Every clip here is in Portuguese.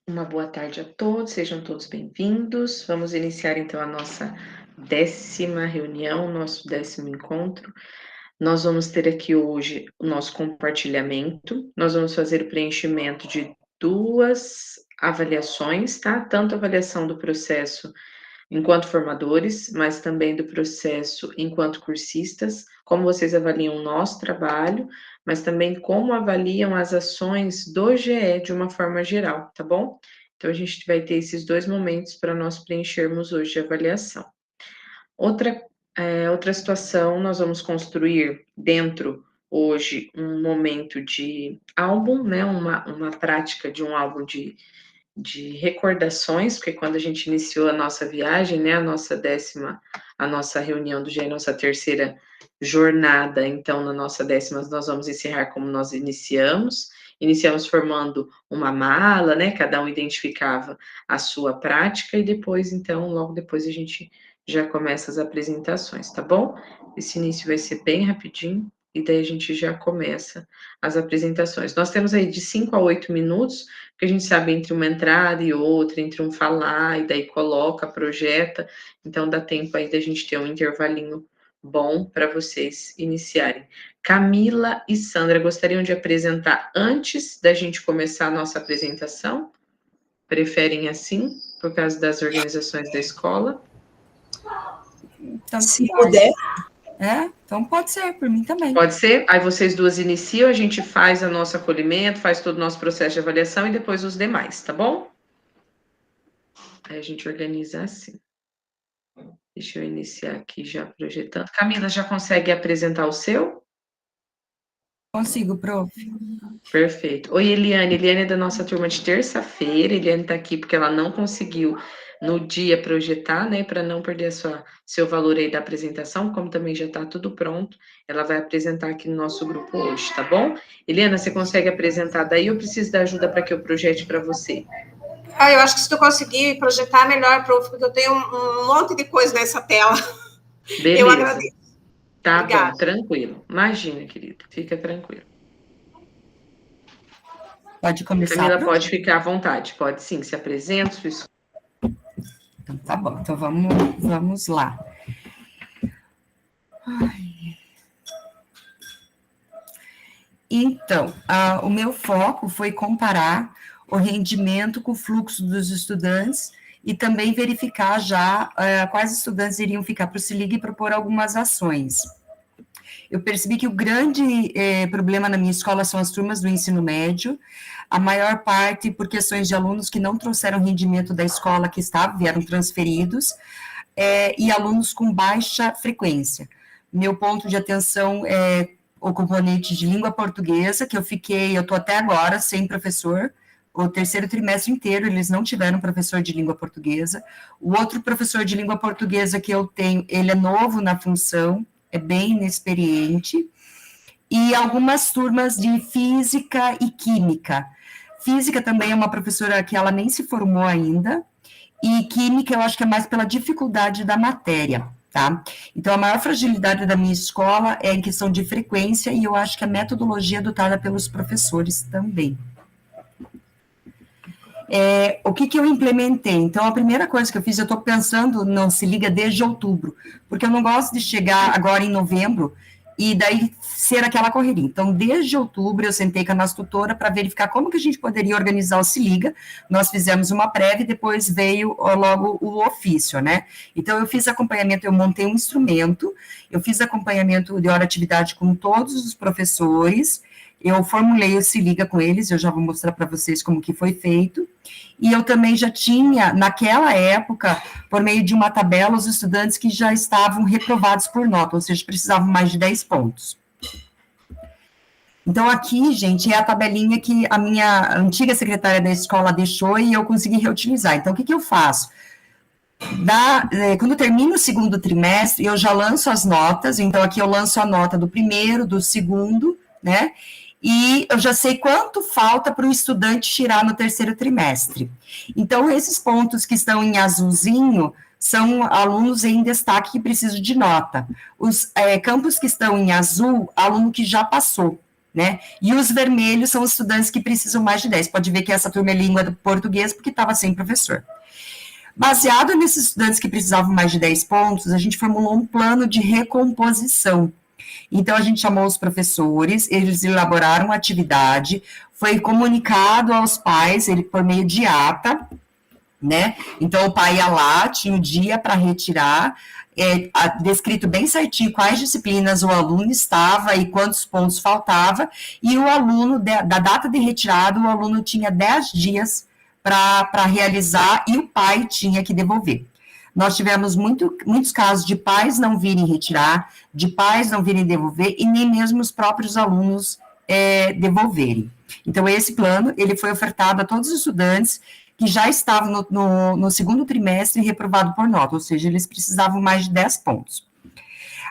Uma boa tarde a todos, sejam todos bem-vindos. Vamos iniciar então a nossa 10ª reunião, nosso 10º encontro. Nós vamos ter aqui hoje o nosso compartilhamento. Nós vamos fazer o preenchimento de 2 avaliações, tá? Tanto a avaliação do processo enquanto formadores, mas também do processo enquanto cursistas, como vocês avaliam o nosso trabalho, mas também como avaliam as ações do GE de uma forma geral, tá bom? Então, a gente vai ter esses 2 momentos para nós preenchermos hoje a avaliação. Outra situação, nós vamos construir dentro, hoje, um momento de álbum, né, uma prática de um álbum de recordações, porque quando a gente iniciou a nossa viagem, né, a nossa reunião do GE, nossa 3ª jornada, então, na nossa 10ª, nós vamos encerrar como nós iniciamos. Iniciamos formando uma mala, né, cada um identificava a sua prática, e depois, então, logo depois a gente já começa as apresentações, tá bom? Esse início vai ser bem rapidinho, e daí a gente já começa as apresentações. Nós temos aí de 5 a 8 minutos, porque a gente sabe entre uma entrada e outra, entre um falar, e daí coloca, projeta, então dá tempo aí da gente ter um intervalinho bom para vocês iniciarem. Camila e Sandra gostariam de apresentar antes da gente começar a nossa apresentação? Preferem assim, por causa das organizações da escola? Então, se puder. Então pode ser, por mim também. Pode ser? Aí vocês duas iniciam, a gente faz o nosso acolhimento, faz todo o nosso processo de avaliação e depois os demais, tá bom? Aí a gente organiza assim. Deixa eu iniciar aqui já projetando. Camila, já consegue apresentar o seu? Consigo, prof. Perfeito. Oi, Eliane. Eliane é da nossa turma de terça-feira. Eliane está aqui porque ela não conseguiu no dia projetar, né, para não perder seu valor aí da apresentação, como também já está tudo pronto, ela vai apresentar aqui no nosso grupo hoje, tá bom? Eliana, você consegue apresentar daí ou preciso da ajuda para que eu projete para você? Eu acho que se tu conseguir projetar, melhor, prof, porque eu tenho um monte de coisa nessa tela. Beleza. Eu agradeço. Tá Obrigada. Bom, tranquilo. Imagina, querida, fica tranquilo. Pode começar. Camila, pode ficar à vontade, pode sim, se apresenta, sua escolha. Então, tá bom, então vamos lá. Então, o meu foco foi comparar o rendimento com o fluxo dos estudantes e também verificar já quais estudantes iriam ficar para o SELIG e propor algumas ações. Eu percebi que o grande problema na minha escola são as turmas do ensino médio, a maior parte por questões de alunos que não trouxeram rendimento da escola que estavam, vieram transferidos, e alunos com baixa frequência. Meu ponto de atenção é o componente de língua portuguesa, que eu estou até agora sem professor, o 3º trimestre inteiro eles não tiveram professor de língua portuguesa. O outro professor de língua portuguesa que eu tenho, ele é novo na função, é bem inexperiente, e algumas turmas de física e química. Física também é uma professora que ela nem se formou ainda, e química eu acho que é mais pela dificuldade da matéria, tá? Então, a maior fragilidade da minha escola é em questão de frequência, e eu acho que a metodologia adotada pelos professores também. O que eu implementei? Então, a primeira coisa que eu fiz, eu estou pensando, não se liga desde outubro, porque eu não gosto de chegar agora em novembro e daí ser aquela correria. Então, desde outubro, eu sentei com a nossa tutora para verificar como que a gente poderia organizar o Se Liga. Nós fizemos uma prévia e depois veio logo o ofício, né? Então, eu fiz acompanhamento, eu montei um instrumento, eu fiz acompanhamento de hora-atividade com todos os professores, eu formulei o Se Liga com eles, eu já vou mostrar para vocês como que foi feito, e eu também já tinha, naquela época, por meio de uma tabela, os estudantes que já estavam reprovados por nota, ou seja, precisavam mais de 10 pontos. Então, aqui, gente, é a tabelinha que a minha antiga secretária da escola deixou e eu consegui reutilizar. Então, o que eu faço? Quando termina o 2º trimestre, eu já lanço as notas, então aqui eu lanço a nota do primeiro, do segundo, né? E eu já sei quanto falta para o estudante tirar no 3º trimestre. Então, esses pontos que estão em azulzinho são alunos em destaque que precisam de nota. Os campos que estão em azul, aluno que já passou, né? E os vermelhos são os estudantes que precisam mais de 10. Pode ver que essa turma é língua do português, porque estava sem professor. Baseado nesses estudantes que precisavam mais de 10 pontos, a gente formulou um plano de recomposição. Então, a gente chamou os professores, eles elaboraram uma atividade, foi comunicado aos pais, por meio de ata, né? Então, o pai ia lá, tinha o dia para retirar, descrito bem certinho quais disciplinas o aluno estava e quantos pontos faltava, e o aluno, da data de retirada, o aluno tinha 10 dias para realizar e o pai tinha que devolver. Nós tivemos muitos casos de pais não virem retirar, de pais não virem devolver e nem mesmo os próprios alunos devolverem. Então, esse plano, ele foi ofertado a todos os estudantes que já estavam no segundo trimestre reprovado por nota, ou seja, eles precisavam mais de 10 pontos.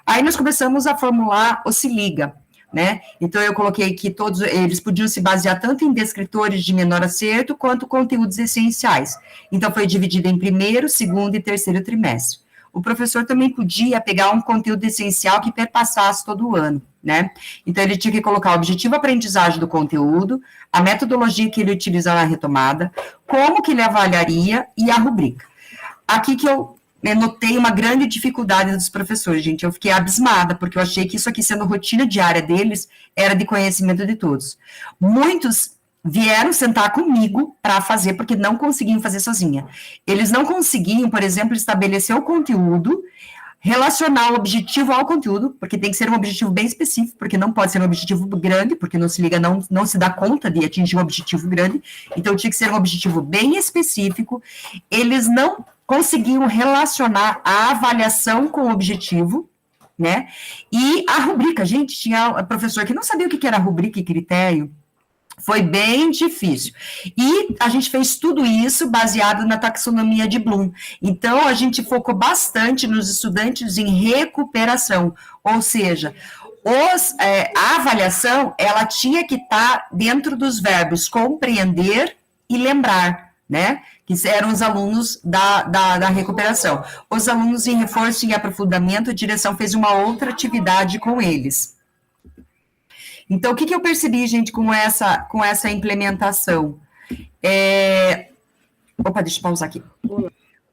Aí nós começamos a formular o Se Liga, né? Então, eu coloquei que todos eles podiam se basear tanto em descritores de menor acerto, quanto conteúdos essenciais. Então, foi dividido em primeiro, segundo e terceiro trimestre. O professor também podia pegar um conteúdo essencial que perpassasse todo o ano, né? Então, ele tinha que colocar o objetivo aprendizagem do conteúdo, a metodologia que ele utiliza na retomada, como que ele avaliaria e a rubrica. Aqui que eu notei uma grande dificuldade dos professores, gente, eu fiquei abismada, porque eu achei que isso aqui, sendo rotina diária deles, era de conhecimento de todos. Muitos vieram sentar comigo para fazer, porque não conseguiam fazer sozinha. Eles não conseguiam, por exemplo, estabelecer o conteúdo, relacionar o objetivo ao conteúdo, porque tem que ser um objetivo bem específico, porque não pode ser um objetivo grande, porque não Se Liga não se dá conta de atingir um objetivo grande, então tinha que ser um objetivo bem específico. Eles não conseguiam relacionar a avaliação com o objetivo, né, e a rubrica. Gente, tinha professor que não sabia o que era rubrica e critério, foi bem difícil. E a gente fez tudo isso baseado na taxonomia de Bloom. Então, a gente focou bastante nos estudantes em recuperação, ou seja, a avaliação, ela tinha que estar dentro dos verbos compreender e lembrar, né, que eram os alunos da recuperação. Os alunos em reforço e aprofundamento, a direção fez uma outra atividade com eles. Então, o que eu percebi, gente, com essa implementação? Opa, deixa eu pausar aqui.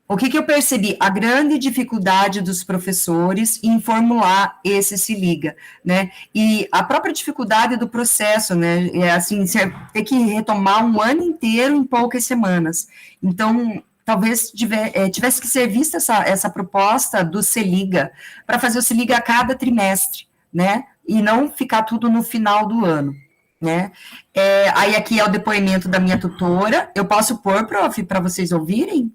O que eu percebi? A grande dificuldade dos professores em formular esse Se Liga, né? E a própria dificuldade do processo, né? Assim, ter que retomar um ano inteiro em poucas semanas. Então, talvez tivesse que ser vista essa proposta do Se Liga, para fazer o Se Liga a cada trimestre, né? E não ficar tudo no final do ano, né? Aí aqui é o depoimento da minha tutora. Eu posso pôr, prof, para vocês ouvirem?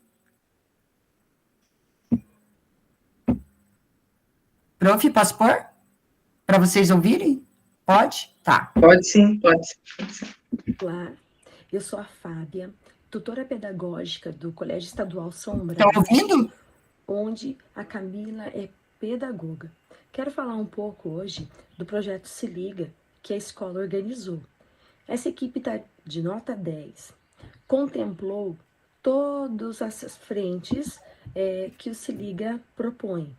Prof, posso pôr? Para vocês ouvirem? Pode? Tá. Pode sim, pode sim. Olá, eu sou a Fábia, tutora pedagógica do Colégio Estadual São Brás. Estão ouvindo? Onde a Camila é pedagoga. Quero falar um pouco hoje do projeto Se Liga, que a escola organizou. Essa equipe está de nota 10. Contemplou todas essas frentes que o Se Liga propõe,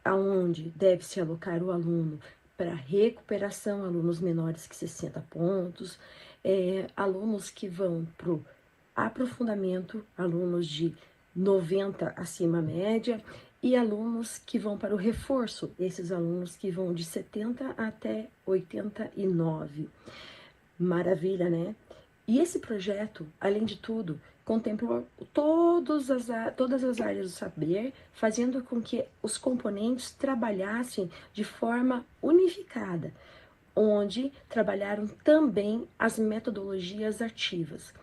aonde deve-se alocar o aluno para recuperação, alunos menores que 60 pontos, alunos que vão para o aprofundamento, alunos de 90 acima média, e alunos que vão para o reforço, esses alunos que vão de 70 até 89. Maravilha, né? E esse projeto, além de tudo, contemplou todas as áreas do saber, fazendo com que os componentes trabalhassem de forma unificada, onde trabalharam também as metodologias ativas.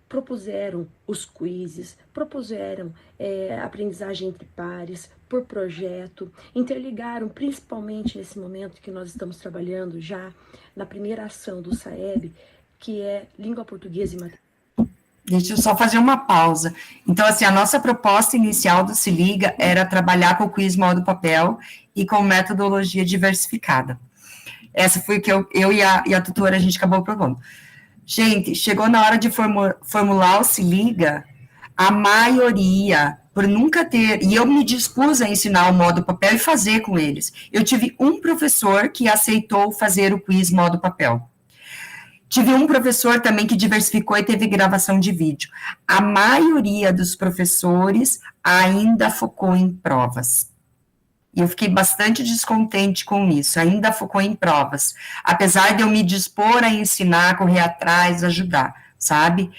Propuseram os quizzes, propuseram aprendizagem entre pares, por projeto, interligaram principalmente nesse momento que nós estamos trabalhando já na primeira ação do SAEB, que é língua portuguesa e matemática. Deixa eu só fazer uma pausa. Então, assim, a nossa proposta inicial do Se Liga era trabalhar com o quiz modo papel e com metodologia diversificada. Essa foi o que eu e a tutora, a gente acabou propondo. Gente, chegou na hora de formular o Se Liga, a maioria, por nunca ter, e eu me dispus a ensinar o modo papel e fazer com eles. Eu tive um professor que aceitou fazer o quiz modo papel. Tive um professor também que diversificou e teve gravação de vídeo. A maioria dos professores ainda focou em provas. E eu fiquei bastante descontente com isso, ainda focou em provas. Apesar de eu me dispor a ensinar, correr atrás, ajudar, sabe?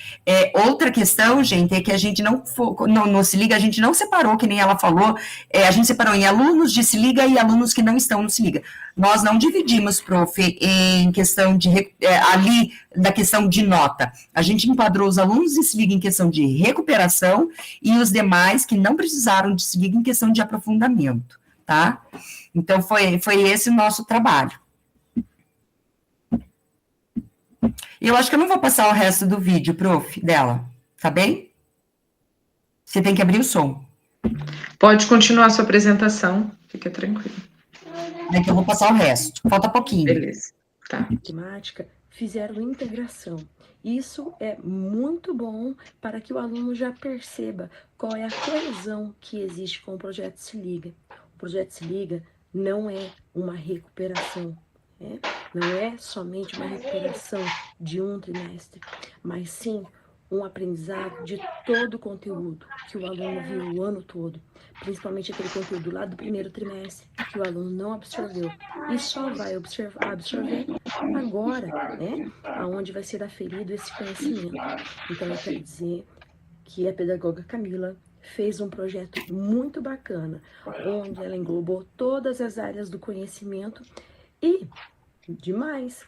Outra questão, gente, é que a gente não focou, no Se Liga, a gente não separou, que nem ela falou, a gente separou em alunos de Se Liga e alunos que não estão no Se Liga. Nós não dividimos, prof, em questão de, ali, da questão de nota. A gente enquadrou os alunos de Se Liga em questão de recuperação e os demais que não precisaram de Se Liga em questão de aprofundamento, tá? Então, foi esse o nosso trabalho. Eu acho que eu não vou passar o resto do vídeo, prof, dela, tá bem? Você tem que abrir o som. Pode continuar a sua apresentação, fica tranquilo. Então, eu vou passar o resto, falta pouquinho. Beleza, tá. Matemática fizeram integração. Isso é muito bom para que o aluno já perceba qual é a coesão que existe com o projeto Se Liga. O projeto Se Liga não é uma recuperação, né? Não é somente uma recuperação de um trimestre, mas sim um aprendizado de todo o conteúdo que o aluno viu o ano todo, principalmente aquele conteúdo lá do primeiro trimestre que o aluno não absorveu e só vai absorver agora, né, aonde vai ser aferido esse conhecimento. Então, eu quero dizer que a pedagoga Camila fez um projeto muito bacana, onde ela englobou todas as áreas do conhecimento e, demais,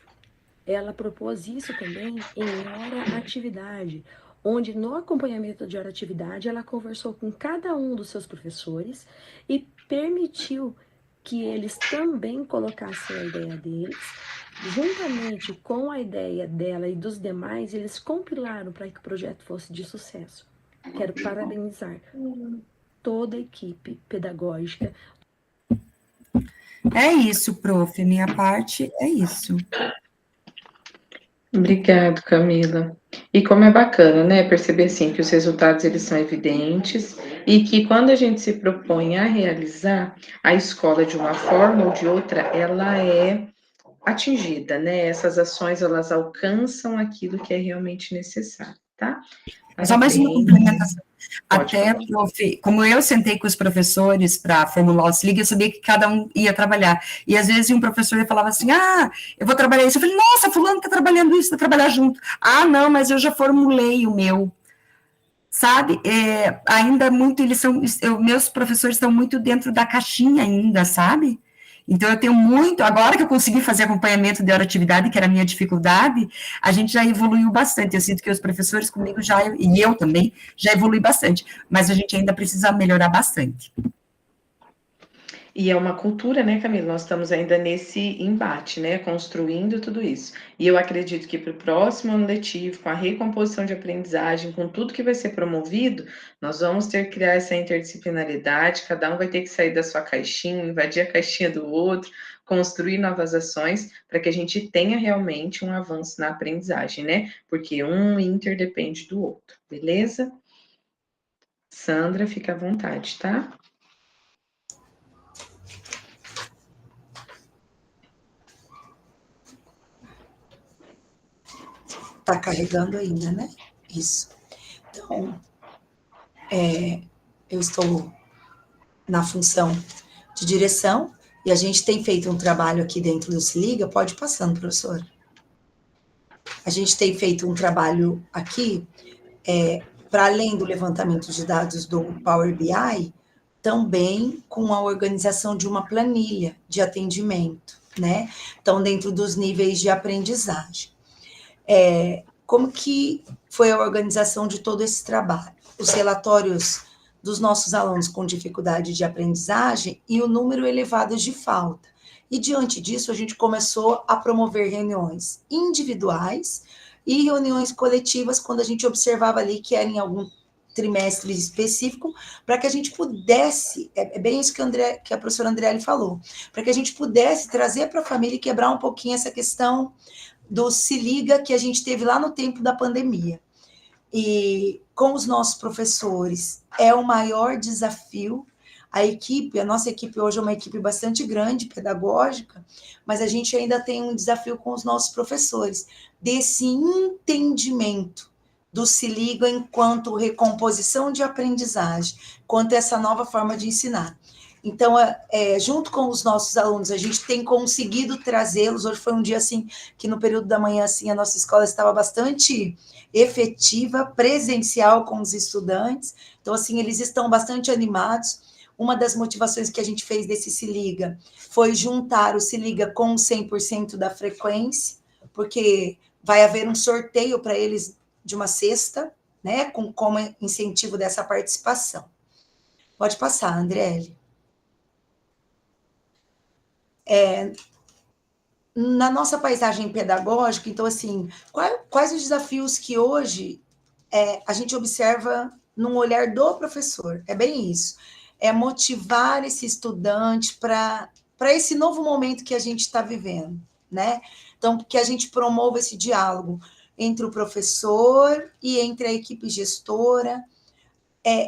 ela propôs isso também em hora-atividade, onde no acompanhamento de hora-atividade ela conversou com cada um dos seus professores e permitiu que eles também colocassem a ideia deles, juntamente com a ideia dela e dos demais, eles compilaram para que o projeto fosse de sucesso. Quero parabenizar toda a equipe pedagógica. É isso, prof, minha parte é isso. Obrigado, Camila. E como é bacana, né, perceber assim que os resultados eles são evidentes e que quando a gente se propõe a realizar, a escola de uma forma ou de outra, ela é atingida, né? Essas ações elas alcançam aquilo que é realmente necessário, tá? Só mais uma complementação. Até, prof, como eu sentei com os professores para formular o Se Liga, eu sabia que cada um ia trabalhar. E às vezes um professor falava assim, eu vou trabalhar isso. Eu falei, nossa, fulano está trabalhando isso, vai trabalhar junto. Não, mas eu já formulei o meu. Sabe, ainda muito, meus professores estão muito dentro da caixinha ainda, sabe? Então, eu tenho muito, agora que eu consegui fazer acompanhamento de hora-atividade, que era a minha dificuldade, a gente já evoluiu bastante. Eu sinto que os professores comigo e eu também, já evolui bastante, mas a gente ainda precisa melhorar bastante. E é uma cultura, né, Camila? Nós estamos ainda nesse embate, né, construindo tudo isso. E eu acredito que para o próximo ano letivo, com a recomposição de aprendizagem, com tudo que vai ser promovido, nós vamos ter que criar essa interdisciplinaridade, cada um vai ter que sair da sua caixinha, invadir a caixinha do outro, construir novas ações, para que a gente tenha realmente um avanço na aprendizagem, né? Porque um interdepende do outro, beleza? Sandra, fica à vontade, tá? Está carregando ainda, né? Isso. Então, eu estou na função de direção e a gente tem feito um trabalho aqui dentro do Se Liga. Pode ir passando, professor. A gente tem feito um trabalho aqui, para além do levantamento de dados do Power BI, também com a organização de uma planilha de atendimento, né? Então, dentro dos níveis de aprendizagem. Como que foi a organização de todo esse trabalho? Os relatórios dos nossos alunos com dificuldade de aprendizagem e o número elevado de falta. E, diante disso, a gente começou a promover reuniões individuais e reuniões coletivas, quando a gente observava ali que era em algum trimestre específico, para que a gente pudesse, é bem isso que a professora Andriele falou, para que a gente pudesse trazer para a família e quebrar um pouquinho essa questão do Se Liga que a gente teve lá no tempo da pandemia. E com os nossos professores, é o maior desafio a nossa equipe hoje é uma equipe bastante grande, pedagógica, mas a gente ainda tem um desafio com os nossos professores, desse entendimento do Se Liga enquanto recomposição de aprendizagem, quanto essa nova forma de ensinar. Então, junto com os nossos alunos, a gente tem conseguido trazê-los. Hoje foi um dia, assim, que no período da manhã, assim, a nossa escola estava bastante efetiva, presencial com os estudantes. Então, assim, eles estão bastante animados. Uma das motivações que a gente fez desse Se Liga foi juntar o Se Liga com 100% da frequência, porque vai haver um sorteio para eles de uma cesta, né, como incentivo dessa participação. Pode passar, Andriele. Na nossa paisagem pedagógica, então, assim, quais os desafios que hoje a gente observa num olhar do professor? É bem isso. É motivar esse estudante para esse novo momento que a gente está vivendo, né? Então, que a gente promova esse diálogo entre o professor e entre a equipe gestora,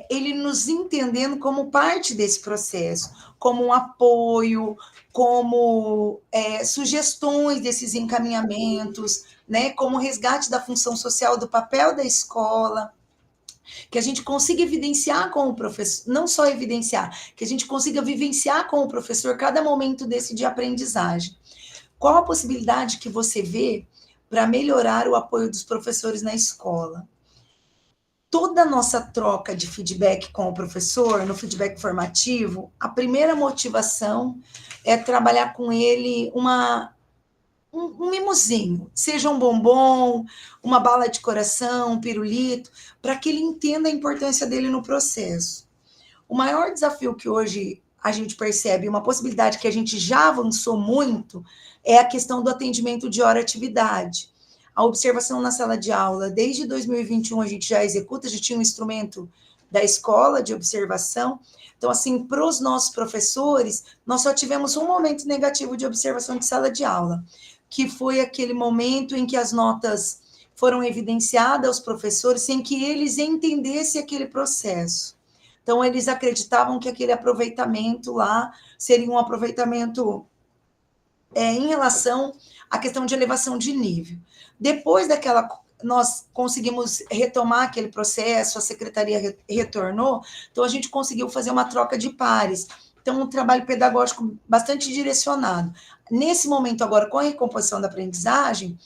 ele nos entendendo como parte desse processo, como um apoio, como sugestões desses encaminhamentos, né, como resgate da função social, do papel da escola, que a gente consiga evidenciar com o professor, não só evidenciar, que a gente consiga vivenciar com o professor cada momento desse de aprendizagem. Qual a possibilidade que você vê para melhorar o apoio dos professores na escola? Toda a nossa troca de feedback com o professor, no feedback formativo, a primeira motivação é trabalhar com ele um mimosinho, seja um bombom, uma bala de coração, um pirulito, para que ele entenda a importância dele no processo. O maior desafio que hoje a gente percebe, uma possibilidade que a gente já avançou muito, é a questão do atendimento de hora-atividade. A observação na sala de aula, desde 2021 a gente já executa, já tinha um instrumento da escola de observação. Então, assim, para os nossos professores, nós só tivemos um momento negativo de observação de sala de aula, que foi aquele momento em que as notas foram evidenciadas aos professores sem que eles entendessem aquele processo. Então, eles acreditavam que aquele aproveitamento lá seria um aproveitamento em relação à questão de elevação de nível. Depois daquela, nós conseguimos retomar aquele processo, a secretaria retornou, então a gente conseguiu fazer uma troca de pares. Então, um trabalho pedagógico bastante direcionado. Nesse momento agora, com a recomposição da aprendizagem,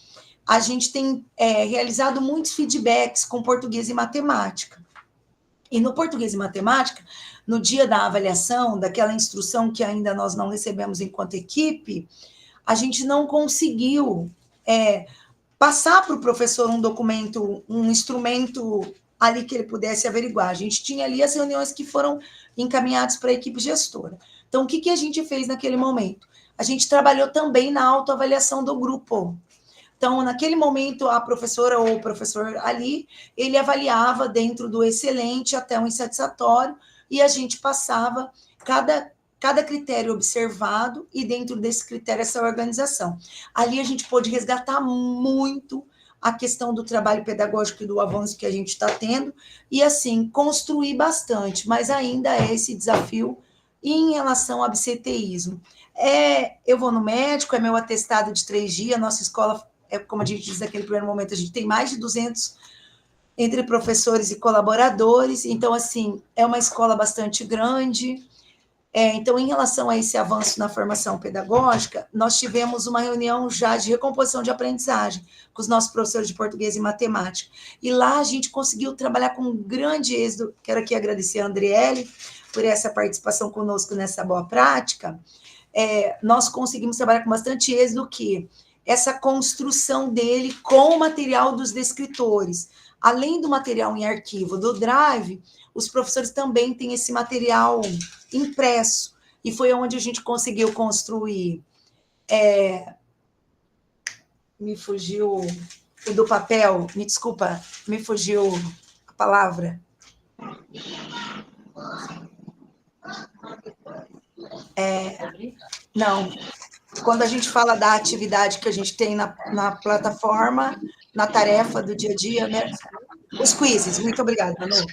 a gente tem realizado muitos feedbacks com português e matemática. E no português e matemática, no dia da avaliação, daquela instrução que ainda nós não recebemos enquanto equipe, a gente não conseguiu passar para o professor um documento, um instrumento ali que ele pudesse averiguar. A gente tinha ali as reuniões que foram encaminhadas para a equipe gestora. Então, o que a gente fez naquele momento? A gente trabalhou também na autoavaliação do grupo. Então, naquele momento, a professora ou o professor ali, ele avaliava dentro do excelente até o insatisfatório, e a gente passava cada critério observado, e dentro desse critério, essa organização. Ali a gente pôde resgatar muito a questão do trabalho pedagógico e do avanço que a gente está tendo, e assim, construir bastante, mas ainda é esse desafio em relação ao absenteísmo. Eu vou no médico, é meu atestado de 3 dias, nossa escola, como a gente diz naquele primeiro momento, a gente tem mais de 200 entre professores e colaboradores, então, assim, é uma escola bastante grande. Então, em relação a esse avanço na formação pedagógica, nós tivemos uma reunião já de recomposição de aprendizagem com os nossos professores de português e matemática. E lá a gente conseguiu trabalhar com um grande êxito. Quero aqui agradecer a Andriele por essa participação conosco nessa boa prática. Nós conseguimos trabalhar com bastante êxito que essa construção dele com o material dos descritores. Além do material em arquivo do Drive, os professores também têm esse material impresso, e foi onde a gente conseguiu construir. Me fugiu o do papel, me desculpa, me fugiu a palavra. Não, quando a gente fala da atividade que a gente tem na plataforma, na tarefa do dia a dia, né? Os quizzes, muito obrigada, Manu.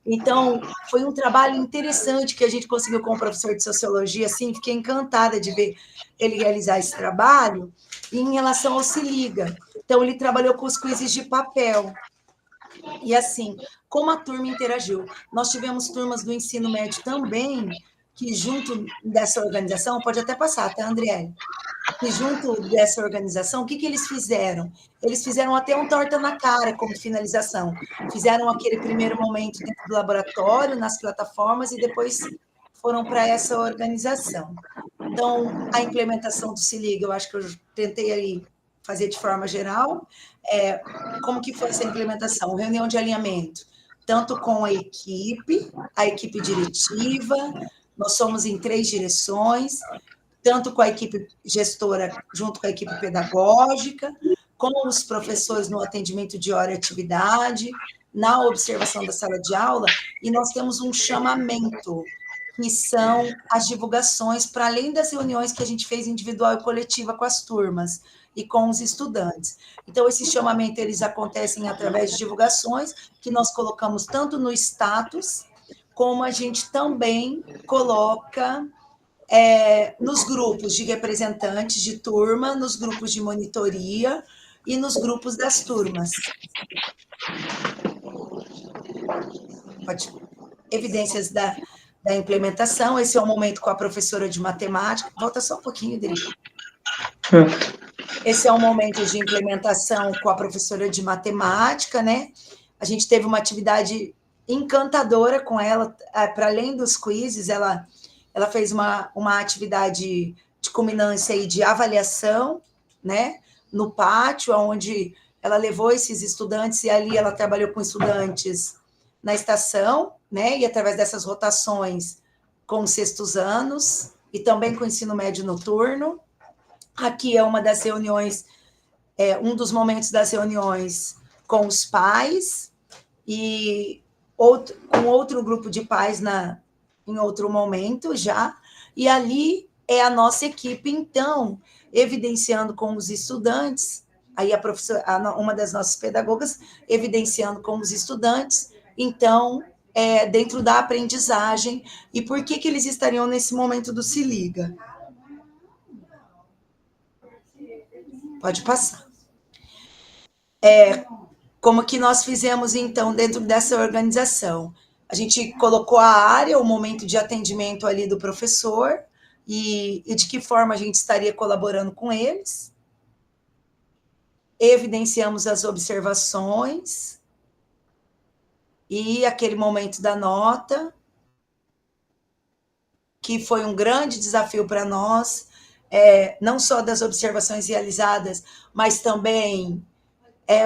Então, foi um trabalho interessante que a gente conseguiu com o professor de Sociologia, assim, fiquei encantada de ver ele realizar esse trabalho, e em relação ao Se Liga. Então, ele trabalhou com os quizzes de papel. E, assim, como a turma interagiu? Nós tivemos turmas do ensino médio também, que junto dessa organização, pode até passar, tá, Andriele? E junto dessa organização, o que eles fizeram? Eles fizeram até um torta na cara como finalização. Fizeram aquele primeiro momento dentro do laboratório, nas plataformas, e depois foram para essa organização. Então, a implementação do Se Liga, eu acho que eu tentei aí fazer de forma geral. Como que foi essa implementação? Reunião de alinhamento, tanto com a equipe diretiva, nós somos em 3 direções, tanto com a equipe gestora, junto com a equipe pedagógica, com os professores no atendimento de hora e atividade, na observação da sala de aula, e nós temos um chamamento, que são as divulgações, para além das reuniões que a gente fez individual e coletiva com as turmas e com os estudantes. Então, esses chamamentos, eles acontecem através de divulgações, que nós colocamos tanto no status, como a gente também coloca nos grupos de representantes de turma, nos grupos de monitoria e nos grupos das turmas. Evidências da implementação, esse é o momento com a professora de matemática. Volta só um pouquinho, Dri. Esse é um momento de implementação com a professora de matemática, né? A gente teve uma atividade encantadora com ela, para além dos quizzes, ela fez uma atividade de culminância e de avaliação, né, no pátio, onde ela levou esses estudantes, e ali ela trabalhou com estudantes na estação, né, e através dessas rotações com os sextos anos, e também com o ensino médio noturno. Aqui é uma das reuniões, um dos momentos das reuniões com os pais, e com outro grupo de pais em outro momento já, e ali é a nossa equipe, então, evidenciando com os estudantes, aí a professora, uma das nossas pedagogas, evidenciando com os estudantes, então, dentro da aprendizagem, e por que eles estariam nesse momento do Se Liga. Pode passar. Como que nós fizemos, então, dentro dessa organização? A gente colocou a área, o momento de atendimento ali do professor, e de que forma a gente estaria colaborando com eles. Evidenciamos as observações, e aquele momento da nota, que foi um grande desafio para nós, não só das observações realizadas, mas também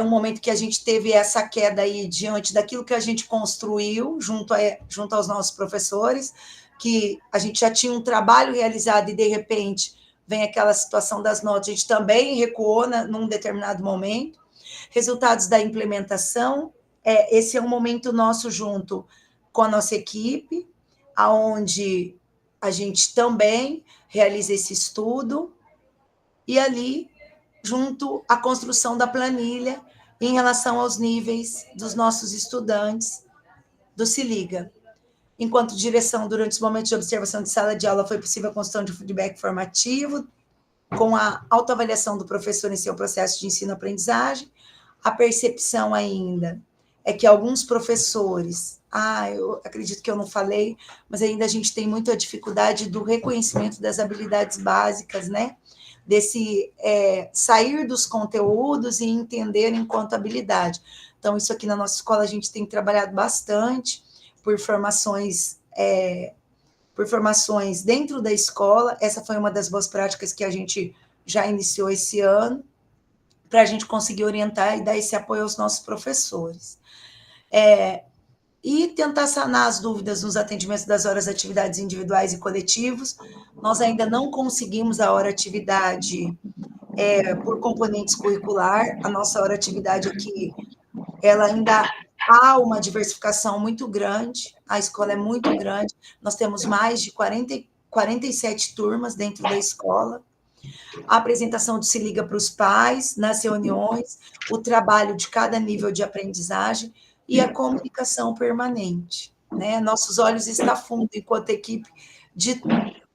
um momento que a gente teve essa queda aí diante daquilo que a gente construiu junto aos nossos professores, que a gente já tinha um trabalho realizado e, de repente, vem aquela situação das notas, a gente também recuou num determinado momento. Resultados da implementação, esse é um momento nosso junto com a nossa equipe, onde a gente também realiza esse estudo, e ali, junto à construção da planilha, em relação aos níveis dos nossos estudantes do Se Liga. Enquanto direção, durante os momentos de observação de sala de aula, foi possível a construção de feedback formativo, com a autoavaliação do professor em seu processo de ensino-aprendizagem. A percepção ainda é que alguns professores, eu acredito que eu não falei, mas ainda a gente tem muita dificuldade do reconhecimento das habilidades básicas, né? Desse sair dos conteúdos e entender enquanto habilidade. Então, isso aqui na nossa escola a gente tem trabalhado bastante por formações dentro da escola. Essa foi uma das boas práticas que a gente já iniciou esse ano, para a gente conseguir orientar e dar esse apoio aos nossos professores. E tentar sanar as dúvidas nos atendimentos das horas atividades individuais e coletivos. Nós ainda não conseguimos a hora atividade por componentes curricular. A nossa hora atividade aqui, ela ainda há uma diversificação muito grande, a escola é muito grande, nós temos mais de 47 turmas dentro da escola. A apresentação do Se Liga para os pais, nas reuniões, o trabalho de cada nível de aprendizagem, e a comunicação permanente, né? Nossos olhos estafundam enquanto equipe de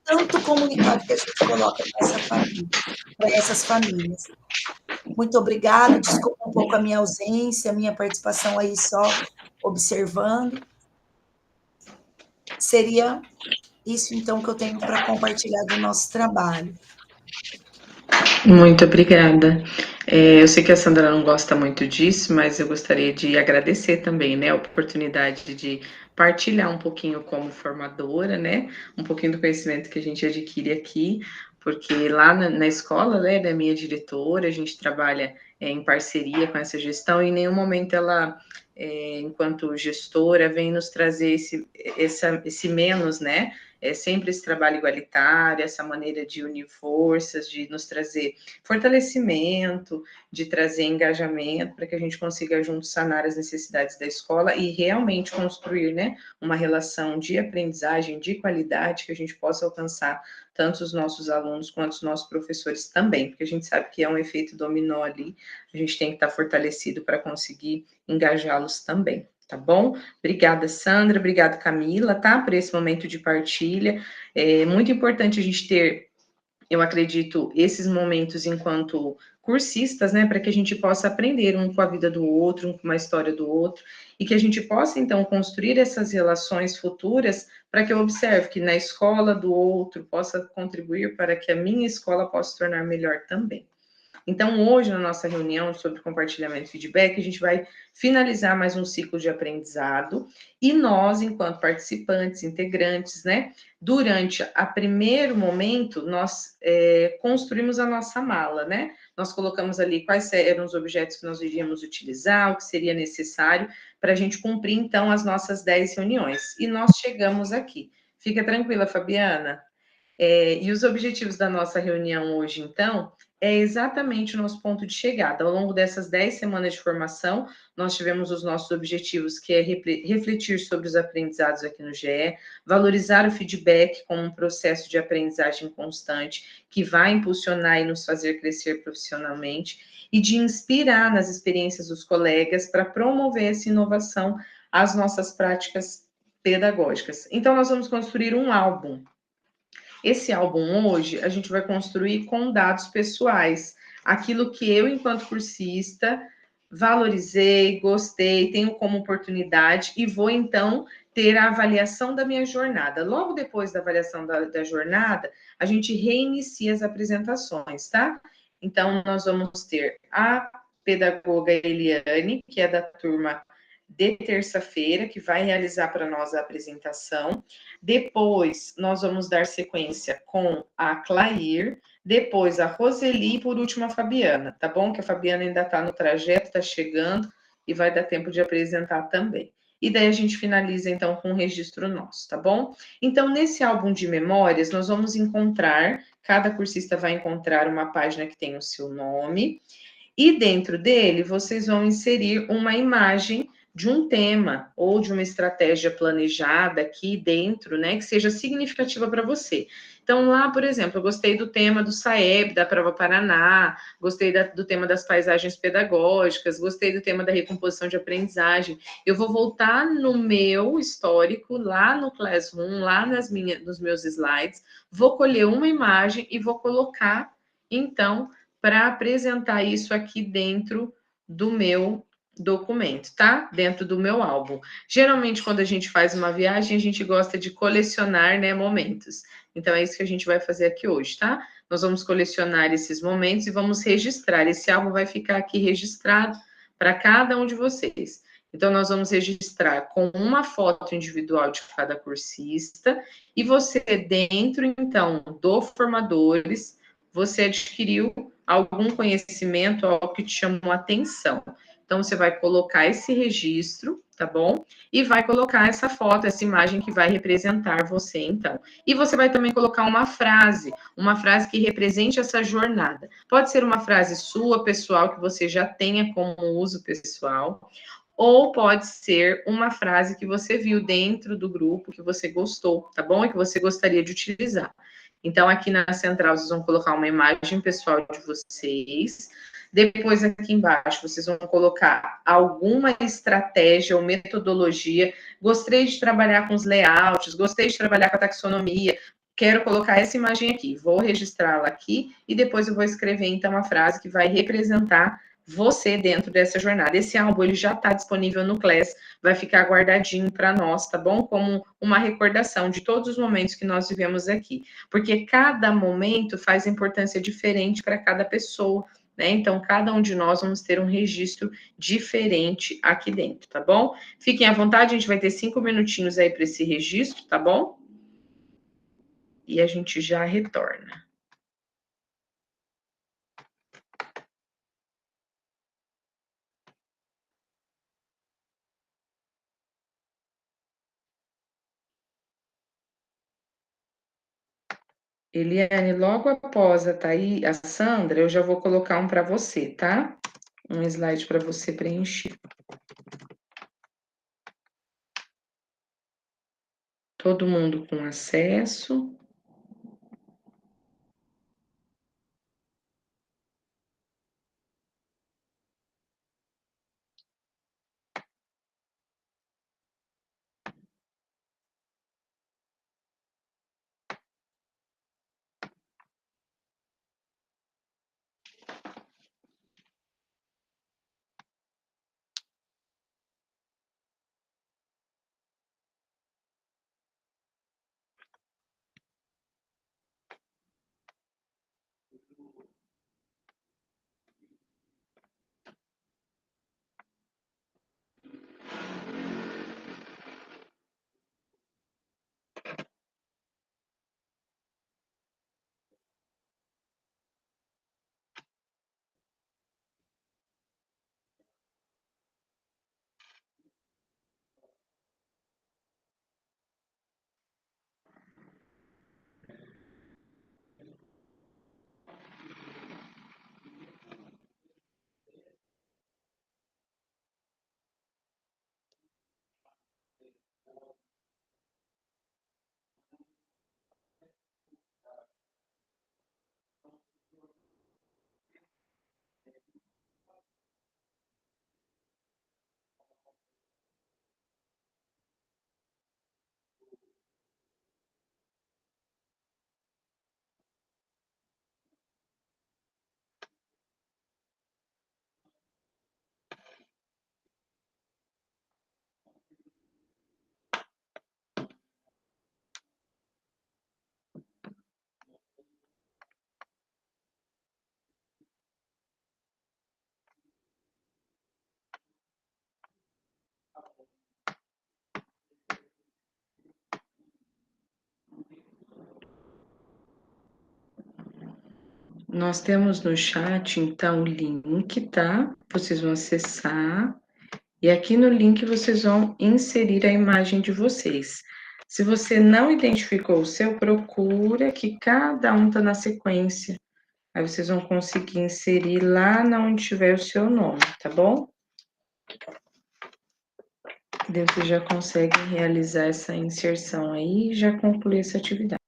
tanto comunicado que a gente coloca para essas famílias. Muito obrigada, desculpa um pouco a minha ausência, a minha participação aí só observando. Seria isso, então, que eu tenho para compartilhar do nosso trabalho. Muito obrigada. Eu sei que a Sandra não gosta muito disso, mas eu gostaria de agradecer também, né, a oportunidade de partilhar um pouquinho como formadora, né, um pouquinho do conhecimento que a gente adquire aqui, porque lá na escola, né, da minha diretora, a gente trabalha em parceria com essa gestão e em nenhum momento ela, enquanto gestora, vem nos trazer esse menos, né, sempre esse trabalho igualitário, essa maneira de unir forças, de nos trazer fortalecimento, de trazer engajamento, para que a gente consiga juntos sanar as necessidades da escola e realmente construir, né, uma relação de aprendizagem, de qualidade, que a gente possa alcançar tanto os nossos alunos quanto os nossos professores também, porque a gente sabe que é um efeito dominó ali, a gente tem que estar fortalecido para conseguir engajá-los também. Tá bom? Obrigada, Sandra, obrigada, Camila, tá? Por esse momento de partilha. É muito importante a gente ter, eu acredito, esses momentos enquanto cursistas, né, para que a gente possa aprender um com a vida do outro, um com a história do outro, e que a gente possa, então, construir essas relações futuras para que eu observe que na escola do outro possa contribuir para que a minha escola possa se tornar melhor também. Então, hoje, na nossa reunião sobre compartilhamento e feedback, a gente vai finalizar mais um ciclo de aprendizado e nós, enquanto participantes, integrantes, né, durante a primeiro momento, nós construímos a nossa mala, né? Nós colocamos ali quais eram os objetos que nós iríamos utilizar, o que seria necessário para a gente cumprir, então, as nossas 10 reuniões. E nós chegamos aqui. Fica tranquila, Fabiana. E os objetivos da nossa reunião hoje, então, é exatamente o nosso ponto de chegada. Ao longo dessas 10 semanas de formação, nós tivemos os nossos objetivos, que é refletir sobre os aprendizados aqui no GE, valorizar o feedback como um processo de aprendizagem constante, que vai impulsionar e nos fazer crescer profissionalmente, e de inspirar nas experiências dos colegas para promover essa inovação às nossas práticas pedagógicas. Então, nós vamos construir um álbum. Esse álbum hoje a gente vai construir com dados pessoais, aquilo que eu, enquanto cursista, valorizei, gostei, tenho como oportunidade e vou então ter a avaliação da minha jornada. Logo depois da avaliação da jornada, a gente reinicia as apresentações, tá? Então, nós vamos ter a pedagoga Eliane, que é da turma de terça-feira, que vai realizar para nós a apresentação. Depois, nós vamos dar sequência com a Clair, depois a Roseli e, por último, a Fabiana, tá bom? Que a Fabiana ainda está no trajeto, está chegando e vai dar tempo de apresentar também. E daí a gente finaliza, então, com o registro nosso, tá bom? Então, nesse álbum de memórias, nós vamos encontrar, cada cursista vai encontrar uma página que tem o seu nome, e dentro dele, vocês vão inserir uma imagem de um tema ou de uma estratégia planejada aqui dentro, né, que seja significativa para você. Então, lá, por exemplo, eu gostei do tema do SAEB, da Prova Paraná, gostei do tema das paisagens pedagógicas, gostei do tema da recomposição de aprendizagem. Eu vou voltar no meu histórico, lá no Classroom, lá nos meus slides, vou colher uma imagem e vou colocar, então, para apresentar isso aqui dentro do meu documento, tá? Dentro do meu álbum. Geralmente, quando a gente faz uma viagem, a gente gosta de colecionar, né, momentos. Então, é isso que a gente vai fazer aqui hoje, tá? Nós vamos colecionar esses momentos e vamos registrar. Esse álbum vai ficar aqui registrado para cada um de vocês. Então, nós vamos registrar com uma foto individual de cada cursista e você, dentro, então, do Formadores, você adquiriu algum conhecimento, algo que te chamou a atenção. Então, você vai colocar esse registro, tá bom? E vai colocar essa foto, essa imagem que vai representar você, então. E você vai também colocar uma frase que represente essa jornada. Pode ser uma frase sua, pessoal, que você já tenha como uso pessoal, ou pode ser uma frase que você viu dentro do grupo, que você gostou, tá bom? E que você gostaria de utilizar. Então, aqui na central, vocês vão colocar uma imagem pessoal de vocês. Depois, aqui embaixo, vocês vão colocar alguma estratégia ou metodologia. Gostei de trabalhar com os layouts, gostei de trabalhar com a taxonomia. Quero colocar essa imagem aqui. Vou registrá-la aqui e depois eu vou escrever, então, a frase que vai representar você dentro dessa jornada. Esse álbum ele já está disponível no Class, vai ficar guardadinho para nós, tá bom? Como uma recordação de todos os momentos que nós vivemos aqui. Porque cada momento faz importância diferente para cada pessoa, né? Então, cada um de nós vamos ter um registro diferente aqui dentro, tá bom? Fiquem à vontade, a gente vai ter 5 minutinhos aí para esse registro, tá bom? E a gente já retorna. Eliane, logo após a Sandra, eu já vou colocar um para você, tá? Um slide para você preencher. Todo mundo com acesso. Nós temos no chat, então, o link, tá? Vocês vão acessar. E aqui no link vocês vão inserir a imagem de vocês. Se você não identificou o seu, procura que cada um tá na sequência. Aí vocês vão conseguir inserir lá onde tiver o seu nome, tá bom? Daí vocês já conseguem realizar essa inserção aí e já concluir essa atividade.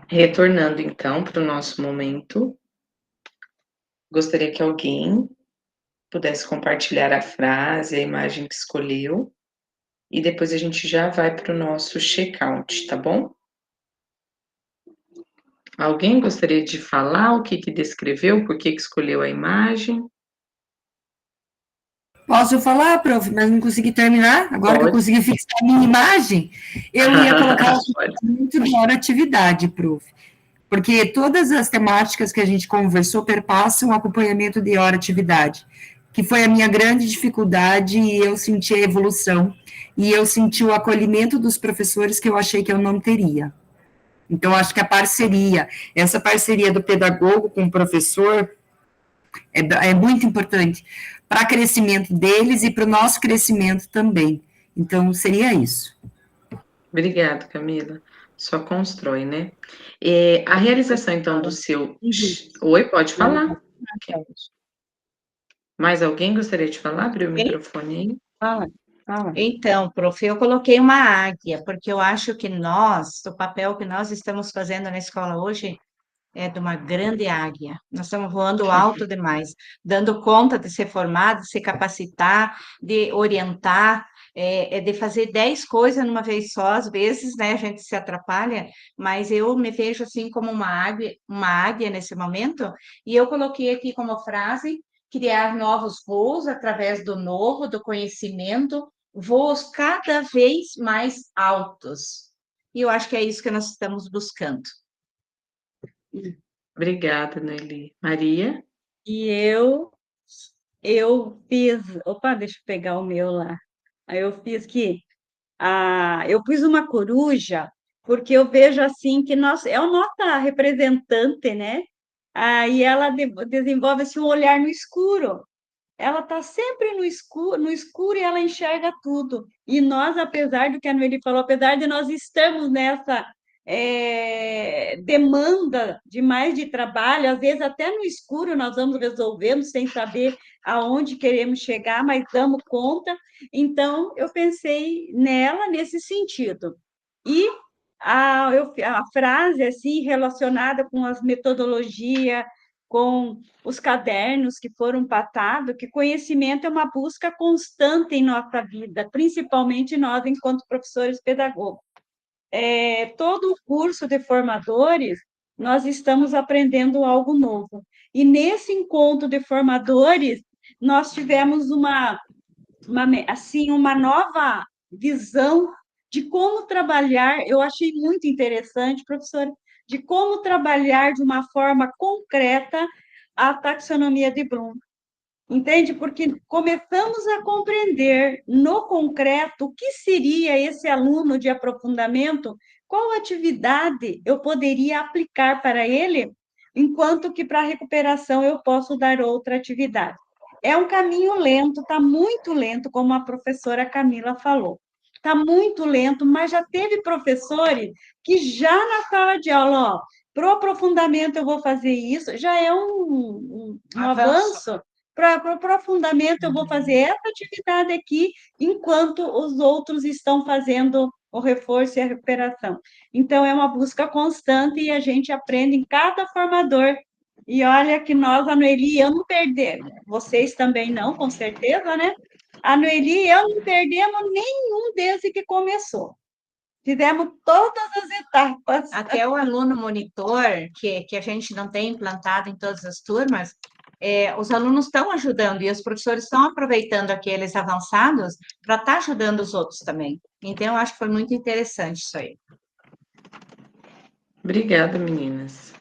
Retornando, então, para o nosso momento. Gostaria que alguém pudesse compartilhar a frase, a imagem que escolheu, e depois a gente já vai para o nosso check-out, tá bom? Alguém gostaria de falar o que descreveu, por que escolheu a imagem? Posso falar, prof, mas não consegui terminar? Agora que eu Pode. consegui fixar a minha imagem, eu ia colocar o Pode. muito da hora atividade, prof. Porque todas as temáticas que a gente conversou perpassam o acompanhamento de hora atividade, que foi a minha grande dificuldade, e eu senti a evolução, e eu senti o acolhimento dos professores que eu achei que eu não teria. Então, acho que a parceria, essa parceria do pedagogo com o professor é muito importante para o crescimento deles e para o nosso crescimento também. Então, seria isso. Obrigada, Camila. Só constrói, né? A realização, então, do seu... Oi, pode falar. Okay. Mais alguém gostaria de falar? Abriu o microfone aí. Fala. Então, prof, eu coloquei uma águia, porque eu acho que nós, o papel que nós estamos fazendo na escola hoje é de uma grande águia. Nós estamos voando alto demais, dando conta de ser formado, de se capacitar, de orientar, de fazer 10 coisas numa vez só, às vezes, né, a gente se atrapalha, mas eu me vejo assim como uma águia nesse momento, e eu coloquei aqui como frase: criar novos voos através do novo, do conhecimento, voos cada vez mais altos. E eu acho que é isso que nós estamos buscando. Obrigada, Nelly. Maria? E eu fiz, opa, deixa eu pegar o meu lá. Aí eu fiz que eu pus uma coruja, porque eu vejo assim que nós, é a nossa representante, né? Aí ela desenvolve assim, um olhar no escuro. Ela está sempre no escuro e ela enxerga tudo. E nós, apesar do que a Noeli falou, apesar de nós estarmos nessa demanda de mais de trabalho, às vezes até no escuro nós vamos resolvendo sem saber aonde queremos chegar, mas damos conta. Então, eu pensei nela nesse sentido. E a frase assim relacionada com as metodologias, com os cadernos que foram patados, que conhecimento é uma busca constante em nossa vida, principalmente nós, enquanto professores pedagogos. Todo o curso de formadores, nós estamos aprendendo algo novo. E nesse encontro de formadores, nós tivemos uma nova visão de como trabalhar. Eu achei muito interessante, professor, de como trabalhar de uma forma concreta a taxonomia de Bloom. Entende? Porque começamos a compreender no concreto o que seria esse aluno de aprofundamento, qual atividade eu poderia aplicar para ele, enquanto que para a recuperação eu posso dar outra atividade. É um caminho lento, está muito lento, como a professora Camila falou. Está muito lento, mas já teve professores que já na sala de aula, ó, para o aprofundamento eu vou fazer isso, já é um avanço. Para o aprofundamento, eu vou fazer essa atividade aqui, enquanto os outros estão fazendo o reforço e a recuperação. Então, é uma busca constante e a gente aprende em cada formador. E olha que nós, a Noeli, eu não perdemos, vocês também não, com certeza, né? A Noeli e eu não perdemos nenhum desde que começou. Fizemos todas as etapas. Até o aluno monitor, que a gente não tem implantado em todas as turmas, os alunos estão ajudando e os professores estão aproveitando aqueles avançados para estar ajudando os outros também. Então, eu acho que foi muito interessante isso aí. Obrigada, meninas.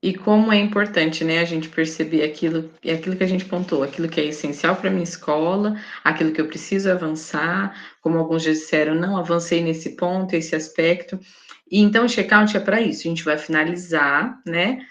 E como é importante, né, a gente perceber aquilo que a gente pontuou, aquilo que é essencial para a minha escola, aquilo que eu preciso avançar, como alguns já disseram, não avancei nesse ponto, esse aspecto. E então o check-out é para isso, a gente vai finalizar, né,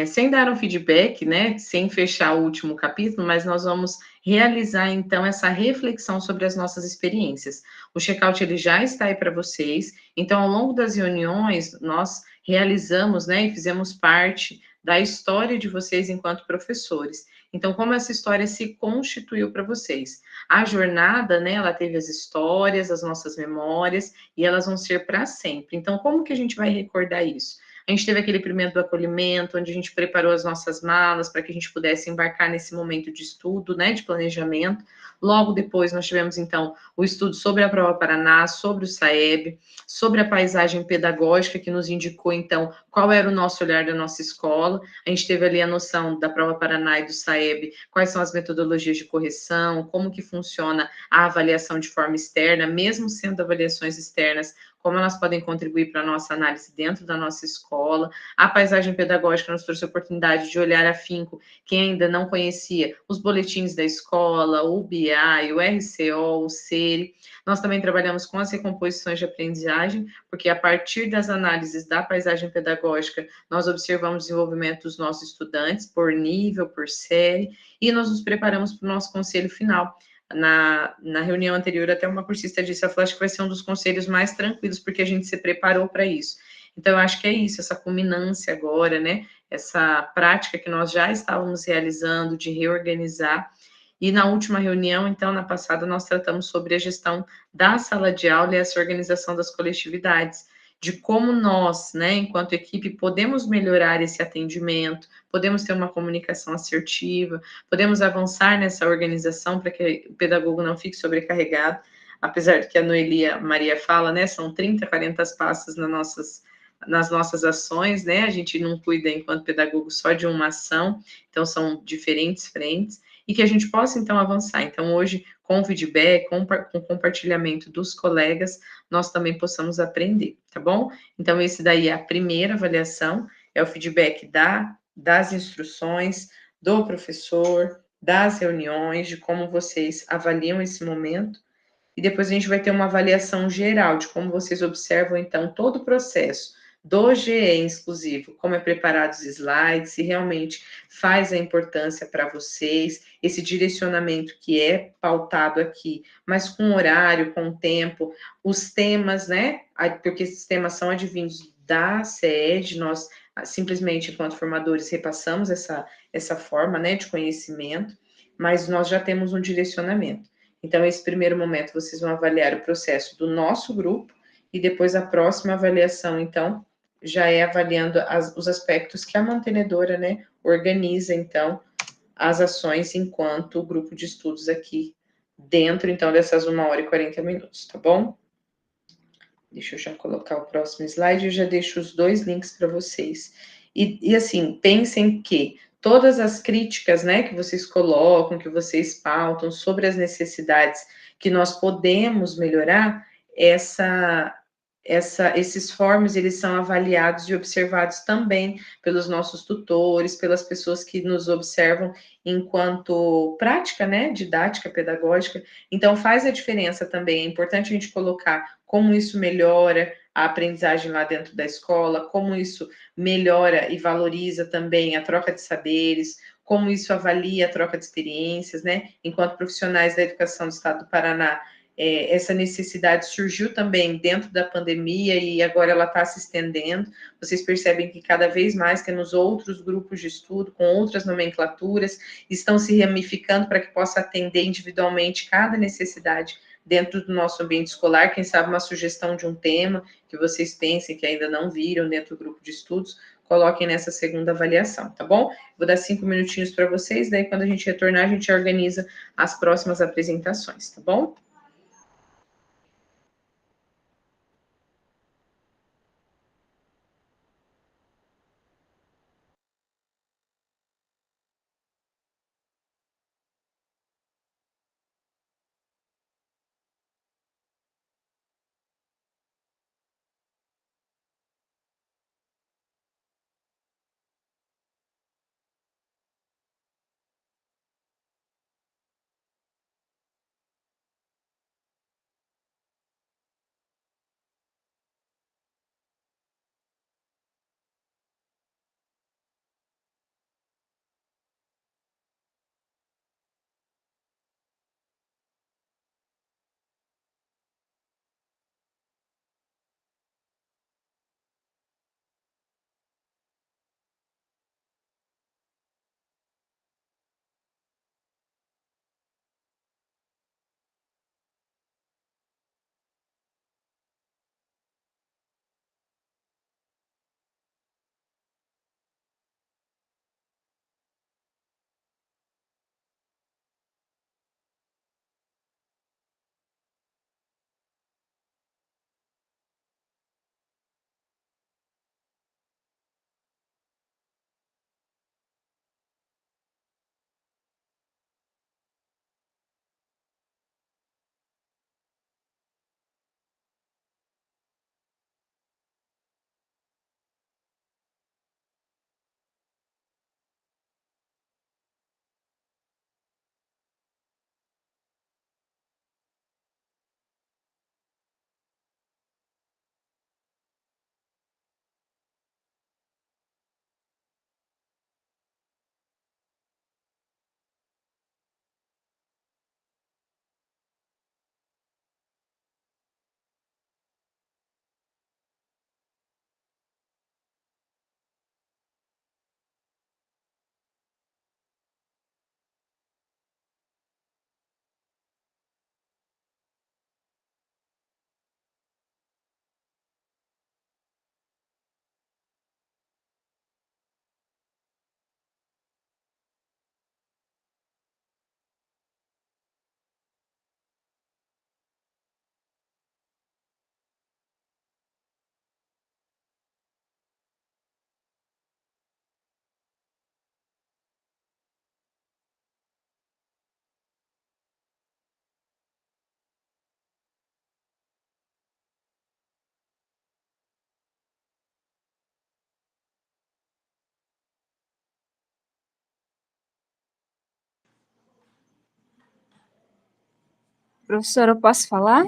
sem dar um feedback, né, sem fechar o último capítulo, mas nós vamos realizar, então, essa reflexão sobre as nossas experiências. O check-out, ele já está aí para vocês, então, ao longo das reuniões, nós realizamos, né, e fizemos parte da história de vocês enquanto professores. Então, como essa história se constituiu para vocês? A jornada, né, ela teve as histórias, as nossas memórias, e elas vão ser para sempre. Então, como que a gente vai recordar isso? A gente teve aquele primeiro do acolhimento, onde a gente preparou as nossas malas para que a gente pudesse embarcar nesse momento de estudo, né, de planejamento. Logo depois, nós tivemos, então, o estudo sobre a Prova Paraná, sobre o SAEB, sobre a paisagem pedagógica, que nos indicou, então, qual era o nosso olhar da nossa escola. A gente teve ali a noção da Prova Paraná e do SAEB, quais são as metodologias de correção, como que funciona a avaliação de forma externa, mesmo sendo avaliações externas, como elas podem contribuir para a nossa análise dentro da nossa escola. A paisagem pedagógica nos trouxe a oportunidade de olhar afinco quem ainda não conhecia os boletins da escola, o BI, o RCO, o SERI. Nós também trabalhamos com as recomposições de aprendizagem, porque a partir das análises da paisagem pedagógica, nós observamos o desenvolvimento dos nossos estudantes por nível, por série, e nós nos preparamos para o nosso conselho final. Na reunião anterior, até uma cursista disse, ela falou, acho que vai ser um dos conselhos mais tranquilos, porque a gente se preparou para isso. Então, eu acho que é isso, essa culminância agora, né, essa prática que nós já estávamos realizando de reorganizar. E na última reunião, então, na passada, nós tratamos sobre a gestão da sala de aula e essa organização das coletividades, de como nós, né, enquanto equipe, podemos melhorar esse atendimento, podemos ter uma comunicação assertiva, podemos avançar nessa organização para que o pedagogo não fique sobrecarregado, apesar de que a Noeli e a Maria fala, né, são 30, 40 passos nas nossas ações, né, a gente não cuida, enquanto pedagogo, só de uma ação, então são diferentes frentes, e que a gente possa, então, avançar. Então, hoje, com o feedback, com o compartilhamento dos colegas, nós também possamos aprender, tá bom? Então, esse daí é a primeira avaliação, é o feedback das instruções, do professor, das reuniões, de como vocês avaliam esse momento, e depois a gente vai ter uma avaliação geral de como vocês observam, então, todo o processo do GE exclusivo, como é preparado os slides, se realmente faz a importância para vocês, esse direcionamento que é pautado aqui, mas com horário, com tempo, os temas, né? Porque esses temas são advindos da SED, nós simplesmente, enquanto formadores, repassamos essa forma, né, de conhecimento, mas nós já temos um direcionamento. Então, esse primeiro momento, vocês vão avaliar o processo do nosso grupo, e depois a próxima avaliação, então, já é avaliando os aspectos que a mantenedora, né, organiza, então, as ações enquanto grupo de estudos aqui dentro, então, dessas 1h40, tá bom? Deixa eu já colocar o próximo slide, eu já deixo os 2 links para vocês. E assim, pensem que todas as críticas, né, que vocês colocam, que vocês pautam sobre as necessidades que nós podemos melhorar, esses forms, eles são avaliados e observados também pelos nossos tutores, pelas pessoas que nos observam enquanto prática, né, didática, pedagógica. Então, faz a diferença também, é importante a gente colocar como isso melhora a aprendizagem lá dentro da escola, como isso melhora e valoriza também a troca de saberes, como isso avalia a troca de experiências, né? Enquanto profissionais da educação do Estado do Paraná, essa necessidade surgiu também dentro da pandemia e agora ela está se estendendo. Vocês percebem que cada vez mais temos outros grupos de estudo com outras nomenclaturas, estão se ramificando para que possa atender individualmente cada necessidade dentro do nosso ambiente escolar. Quem sabe uma sugestão de um tema que vocês pensem que ainda não viram dentro do grupo de estudos, coloquem nessa segunda avaliação, tá bom? Vou dar 5 minutinhos para vocês, daí quando a gente retornar, a gente organiza as próximas apresentações, tá bom? Professora, eu posso falar?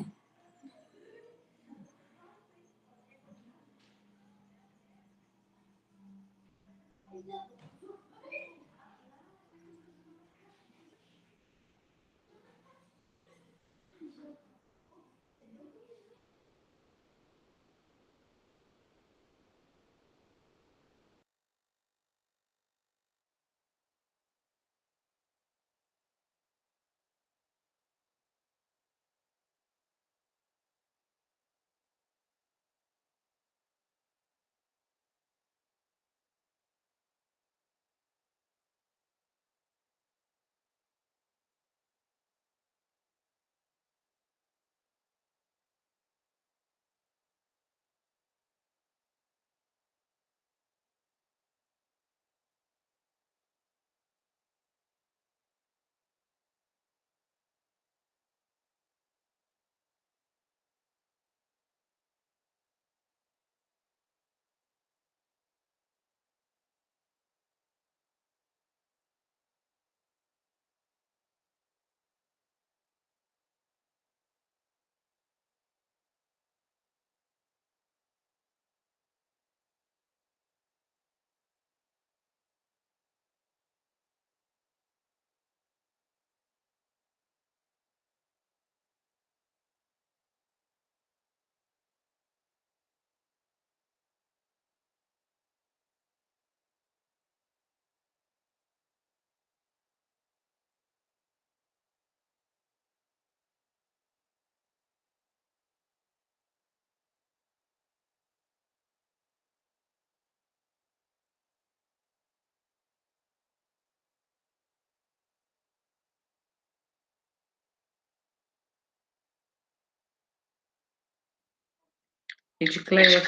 Edicleia,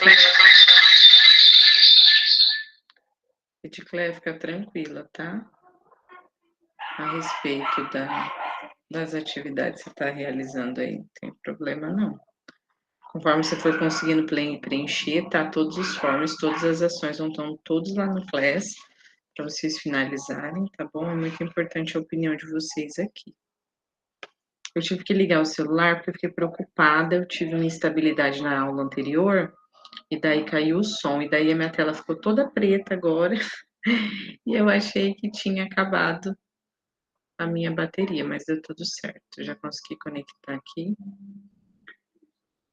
fica tranquila, tá? A respeito das atividades que você está realizando aí, não tem problema não. Conforme você for conseguindo preencher, tá? Todos os forms, todas as ações vão estar todos lá no Class para vocês finalizarem, tá bom? É muito importante a opinião de vocês aqui. Eu tive que ligar o celular porque eu fiquei preocupada, eu tive uma instabilidade na aula anterior, e daí caiu o som, e daí a minha tela ficou toda preta agora, e eu achei que tinha acabado a minha bateria, mas deu tudo certo, eu já consegui conectar aqui.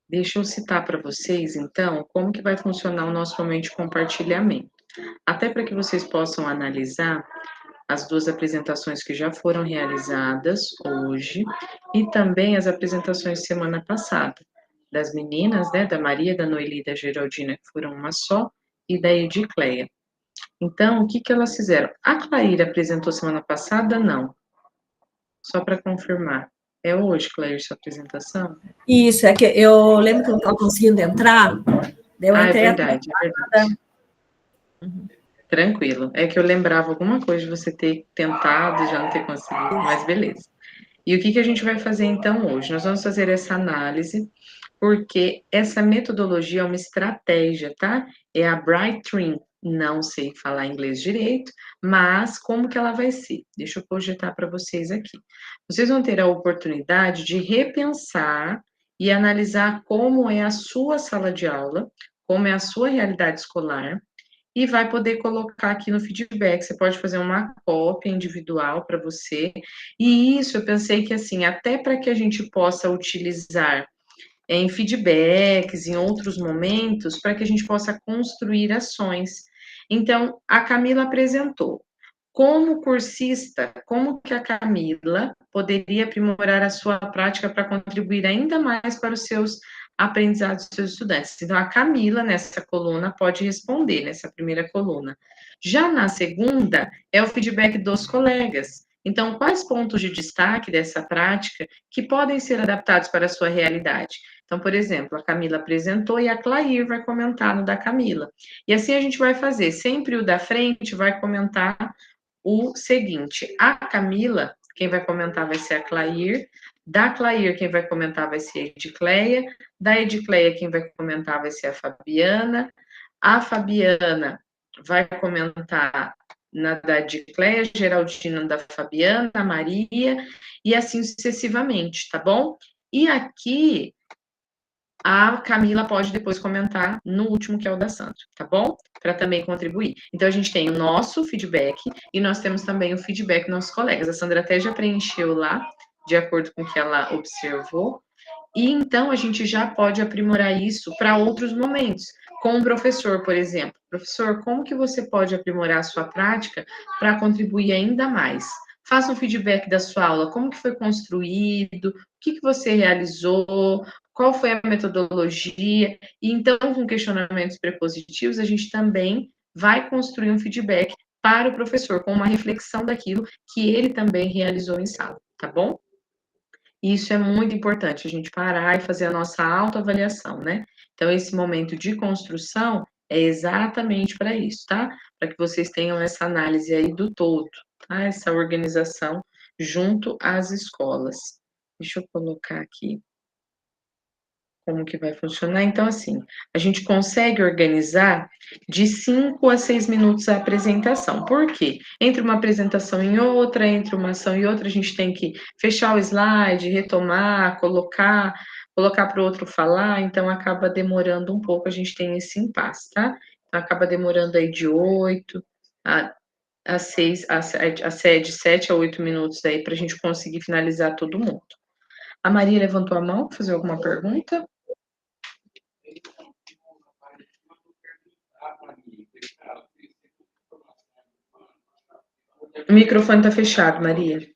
Deixa eu citar para vocês, então, como que vai funcionar o nosso momento de compartilhamento. Até para que vocês possam analisar as duas apresentações que já foram realizadas hoje e também as apresentações semana passada, das meninas, né, da Maria, da Noeli e da Geraldina, que foram uma só, e da Edicleia. Então, o que que elas fizeram? A Claíra apresentou semana passada? Não. Só para confirmar. É hoje, Claíra, sua apresentação? Isso, é que eu lembro que eu não estava conseguindo entrar, daí eu entrei é verdade, é verdade. Uhum. Tranquilo. É que eu lembrava alguma coisa de você ter tentado e já não ter conseguido, mas beleza. E o que que a gente vai fazer então hoje? Nós vamos fazer essa análise, porque essa metodologia é uma estratégia, tá? É a Bright Tree. Não sei falar inglês direito, mas como que ela vai ser? Deixa eu projetar para vocês aqui. Vocês vão ter a oportunidade de repensar e analisar como é a sua sala de aula, como é a sua realidade escolar, e vai poder colocar aqui no feedback. Você pode fazer uma cópia individual para você. E isso eu pensei que, assim, até para que a gente possa utilizar em feedbacks, em outros momentos, para que a gente possa construir ações. Então, a Camila apresentou. Como cursista, como que a Camila poderia aprimorar a sua prática para contribuir ainda mais para os seus aprendizados dos seus estudantes? Então, a Camila, nessa coluna, pode responder, nessa primeira coluna. Já na segunda, é o feedback dos colegas. Então, quais pontos de destaque dessa prática que podem ser adaptados para a sua realidade? Então, por exemplo, a Camila apresentou e a Clair vai comentar no da Camila. E assim a gente vai fazer, sempre o da frente vai comentar o seguinte: a Camila, quem vai comentar vai ser a Clair, da Clair, quem vai comentar vai ser a Edicleia, da Edicleia, quem vai comentar vai ser a Fabiana vai comentar da Dicléia, Geraldina da Fabiana, a Maria, e assim sucessivamente, tá bom? E aqui, a Camila pode depois comentar no último, que é o da Sandra, tá bom? Para também contribuir. Então, a gente tem o nosso feedback e nós temos também o feedback dos nossos colegas. A Sandra até já preencheu lá, de acordo com o que ela observou. E então, a gente já pode aprimorar isso para outros momentos. Com o professor, por exemplo. Professor, como que você pode aprimorar a sua prática para contribuir ainda mais? Faça um feedback da sua aula, como que foi construído, o que você realizou, qual foi a metodologia, e então, com questionamentos prepositivos, a gente também vai construir um feedback para o professor, com uma reflexão daquilo que ele também realizou em sala, tá bom? Isso é muito importante, a gente parar e fazer a nossa autoavaliação, né? Então, esse momento de construção é exatamente para isso, tá? Para que vocês tenham essa análise aí do todo, tá? Essa organização junto às escolas. Deixa eu colocar aqui como que vai funcionar. Então, assim, a gente consegue organizar de 5 a 6 minutos a apresentação. Por quê? Entre uma apresentação e outra, entre uma ação e outra, a gente tem que fechar o slide, retomar, colocar para o outro falar, então acaba demorando um pouco, a gente tem esse impasse, tá? Então, acaba demorando aí de 8 a 6, de 7 a 8 minutos aí, para a gente conseguir finalizar todo mundo. A Maria levantou a mão para fazer alguma pergunta? O microfone está fechado, Maria.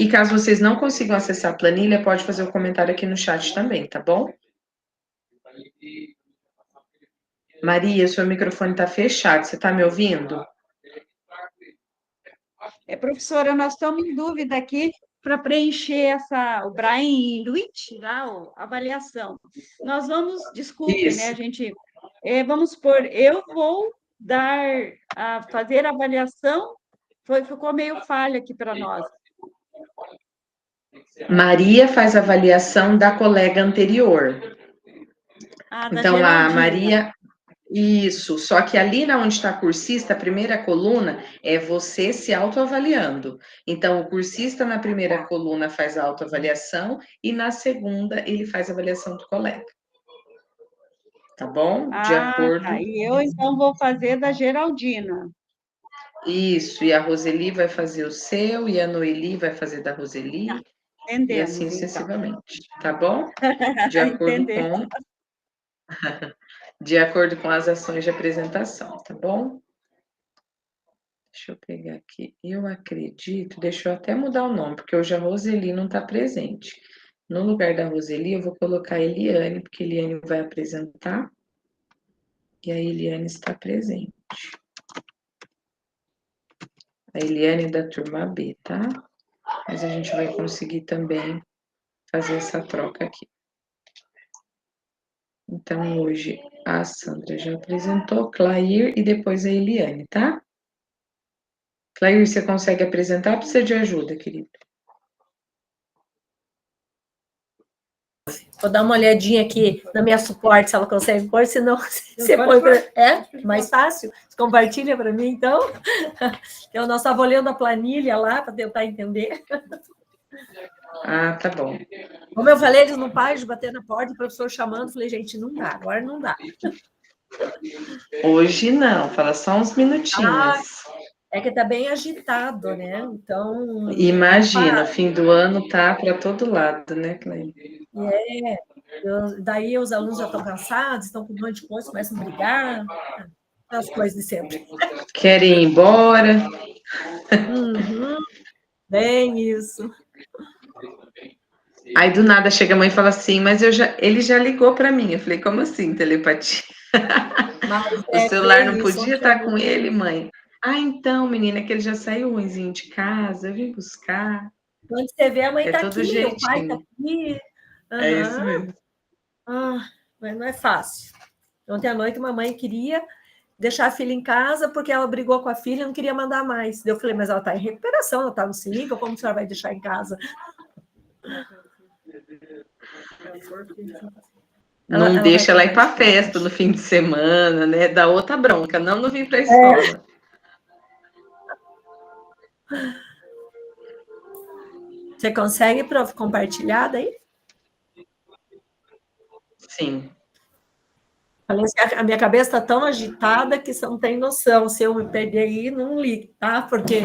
E caso vocês não consigam acessar a planilha, pode fazer o comentário aqui no chat também, tá bom? Maria, seu microfone está fechado, você está me ouvindo? Professora, nós estamos em dúvida aqui para preencher o Brain Luiz, lá, a avaliação. Nós vamos, desculpe, Isso. né, a gente, vamos por, eu vou fazer a avaliação, ficou meio falha aqui para nós. Maria faz a avaliação da colega anterior. Da Então, a Geraldina. Maria... Isso, só que ali na onde está cursista, a primeira coluna é você se autoavaliando. Então, o cursista na primeira coluna faz a autoavaliação e na segunda ele faz a avaliação do colega. Tá bom? De acordo. Tá. E eu, então, vou fazer da Geraldina. Isso, e a Roseli vai fazer o seu, e a Noeli vai fazer da Roseli, Entendemos, e assim então. sucessivamente, tá bom? De acordo Entendemos. de acordo com as ações de apresentação, tá bom? Deixa eu pegar aqui. Eu acredito, deixa eu até mudar o nome, porque hoje a Roseli não está presente. No lugar da Roseli, eu vou colocar a Eliane, porque a Eliane vai apresentar, e a Eliane está presente. A Eliane é da turma B, tá? Mas a gente vai conseguir também fazer essa troca aqui. Então, hoje a Sandra já apresentou, Clair e depois a Eliane, tá? Clair, você consegue apresentar ou precisa de ajuda, querido? Vou dar uma olhadinha aqui na minha suporte, se ela consegue pôr, senão você põe mais fácil. Você compartilha para mim, então. Eu não estava olhando a planilha lá para tentar entender. Ah, tá bom. Como eu falei, eles não param de bater na porta, o professor chamando, falei, gente, não dá, agora não dá. Hoje não, fala só uns minutinhos. É que está bem agitado, né? Então. Imagina, o fim do ano tá para todo lado, né, Clair? Daí os alunos já estão cansados, estão com um monte de coisa, começam a brigar, as coisas de sempre. Querem ir embora. Bem isso. Aí do nada chega a mãe e fala assim, mas ele já ligou para mim. Eu falei, como assim, telepatia? O celular não podia estar com ele, mãe? Ah, então, menina, que ele já saiu ruimzinho de casa, eu vim buscar. Quando você vê, a mãe está todo aqui, jeitinho. o pai está aqui. É isso mesmo. Mas não é fácil. Ontem à noite, uma mãe queria deixar a filha em casa porque ela brigou com a filha e não queria mandar mais. Eu falei, mas ela está em recuperação, ela está no Se Liga, como a senhora vai deixar em casa? Não deixa ela ir para a festa no fim de semana, né? Dá outra bronca, não vir para a escola. Você consegue, prof, compartilhar daí? Sim. Falei assim, a minha cabeça está tão agitada que você não tem noção. Se eu me perder aí, não ligue, tá? Porque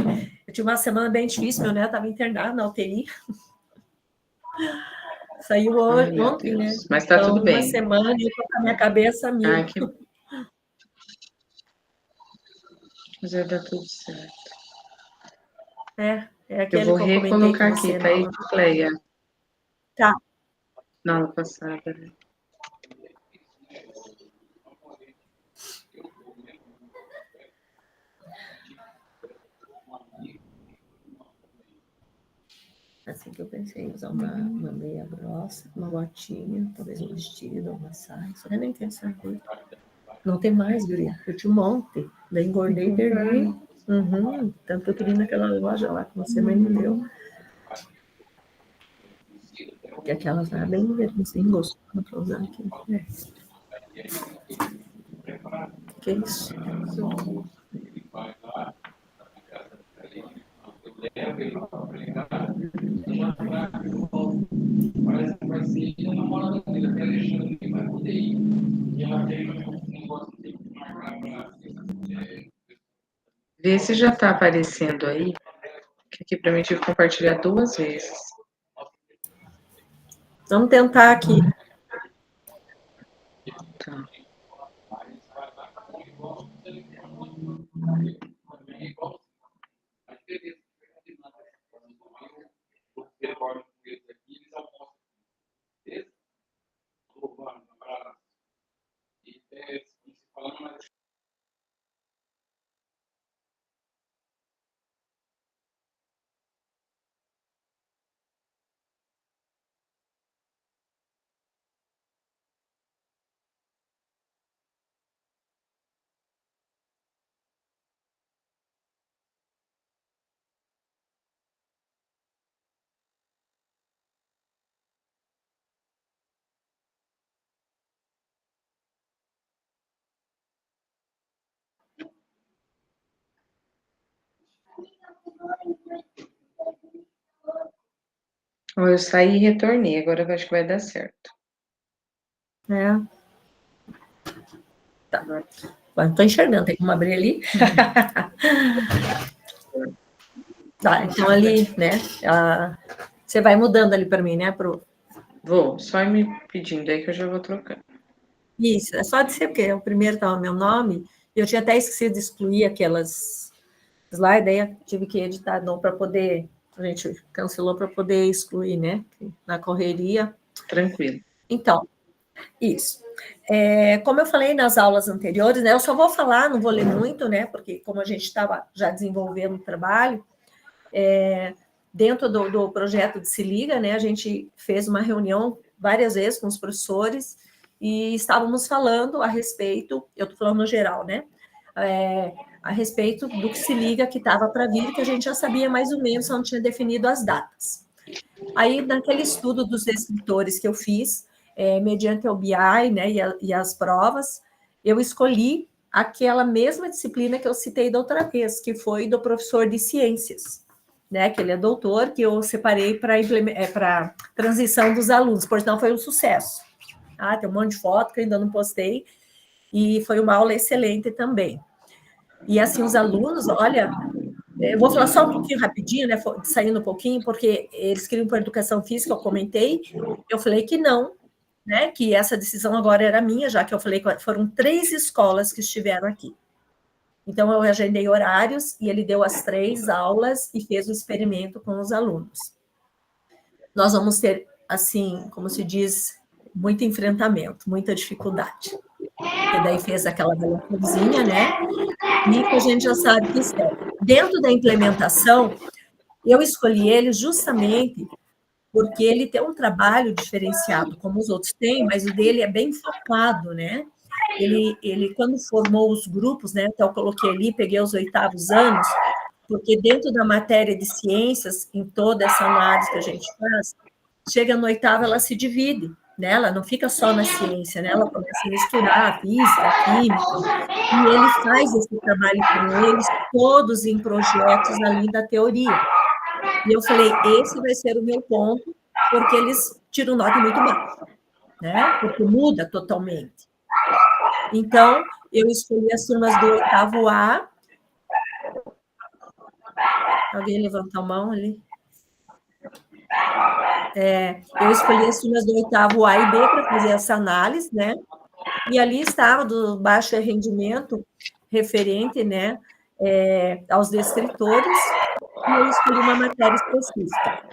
eu tive uma semana bem difícil, meu neto estava internado na UTI. Saiu hoje, ontem, né? Mas tá então, tudo bem. Uma semana e eu tô com a minha cabeça mil. Ai, que... Mas vai dar tudo certo. É aquele eu vou que eu comentei recolocar com você. aqui, tá aí, Cleia? Tá. Na aula passada, né? Assim que eu pensei em usar uma meia grossa, uma botinha, talvez um vestido, uma saia. Só que nem tem essa coisa. Não tem mais, guria. Eu tinha um monte. Daí engordei e perdi. Tanto que eu queria ir naquela loja lá que você me deu. Porque aquelas lá bem gostosas para usar aqui. Que isso? Vê se já está aparecendo aí, que aqui para mim tive que compartilhar 2 vezes. Vamos tentar aqui. Tá. Eu saí e retornei, agora eu acho que vai dar certo. Tá. Não estou enxergando, tem como abrir ali? Tá, então ali, né? Você vai mudando ali para mim, né, Pro? Vou, só ir me pedindo aí que eu já vou trocando. Isso, é só dizer porque o primeiro estava o meu nome, e eu tinha até esquecido de excluir aquelas slides, aí eu tive que editar não para poder, a gente cancelou para poder excluir, né? Na correria. Tranquilo. Então, isso. Como eu falei nas aulas anteriores, né? Eu só vou falar, não vou ler muito, né? Porque como a gente estava já desenvolvendo o trabalho, dentro do projeto de Se Liga, né? A gente fez uma reunião várias vezes com os professores e estávamos falando a respeito, eu estou falando no geral, né? A respeito do que Se Liga que estava para vir, que a gente já sabia mais ou menos, só não tinha definido as datas. Aí, naquele estudo dos escritores que eu fiz, mediante o BI, né, e as provas, eu escolhi aquela mesma disciplina que eu citei da outra vez, que foi do professor de ciências, né, que ele é doutor, que eu separei para transição dos alunos, portanto, foi um sucesso. Tem um monte de foto que eu ainda não postei, e foi uma aula excelente também. E, assim, os alunos, olha, eu vou falar só um pouquinho rapidinho, né, saindo um pouquinho, porque eles queriam para educação física, eu comentei, eu falei que não, né, que essa decisão agora era minha, já que eu falei que foram 3 escolas que estiveram aqui. Então, eu agendei horários e ele deu as 3 aulas e fez o experimento com os alunos. Nós vamos ter, assim, como se diz, muito enfrentamento, muita dificuldade. Porque daí fez aquela cozinha, né? E que a gente já sabe que serve. Dentro da implementação, eu escolhi ele justamente porque ele tem um trabalho diferenciado, como os outros têm, mas o dele é bem focado, né? Ele quando formou os grupos, né? Então, eu coloquei ali, peguei os 8º anos, porque dentro da matéria de ciências, em toda essa análise que a gente faz, chega no 8º, ela se divide. né? Ela não fica só na ciência, né? Ela começa a misturar a física, a química, e ele faz esse trabalho com eles, todos em projetos além da teoria. E eu falei, esse vai ser o meu ponto, porque eles tiram nota muito baixa, né? Porque muda totalmente. Então, eu escolhi as turmas do 8º A. Alguém levantou a mão ali? Eu escolhi as turmas do 8º A e B para fazer essa análise, né? E ali estava do baixo rendimento referente, né, aos descritores, e eu escolhi uma matéria específica.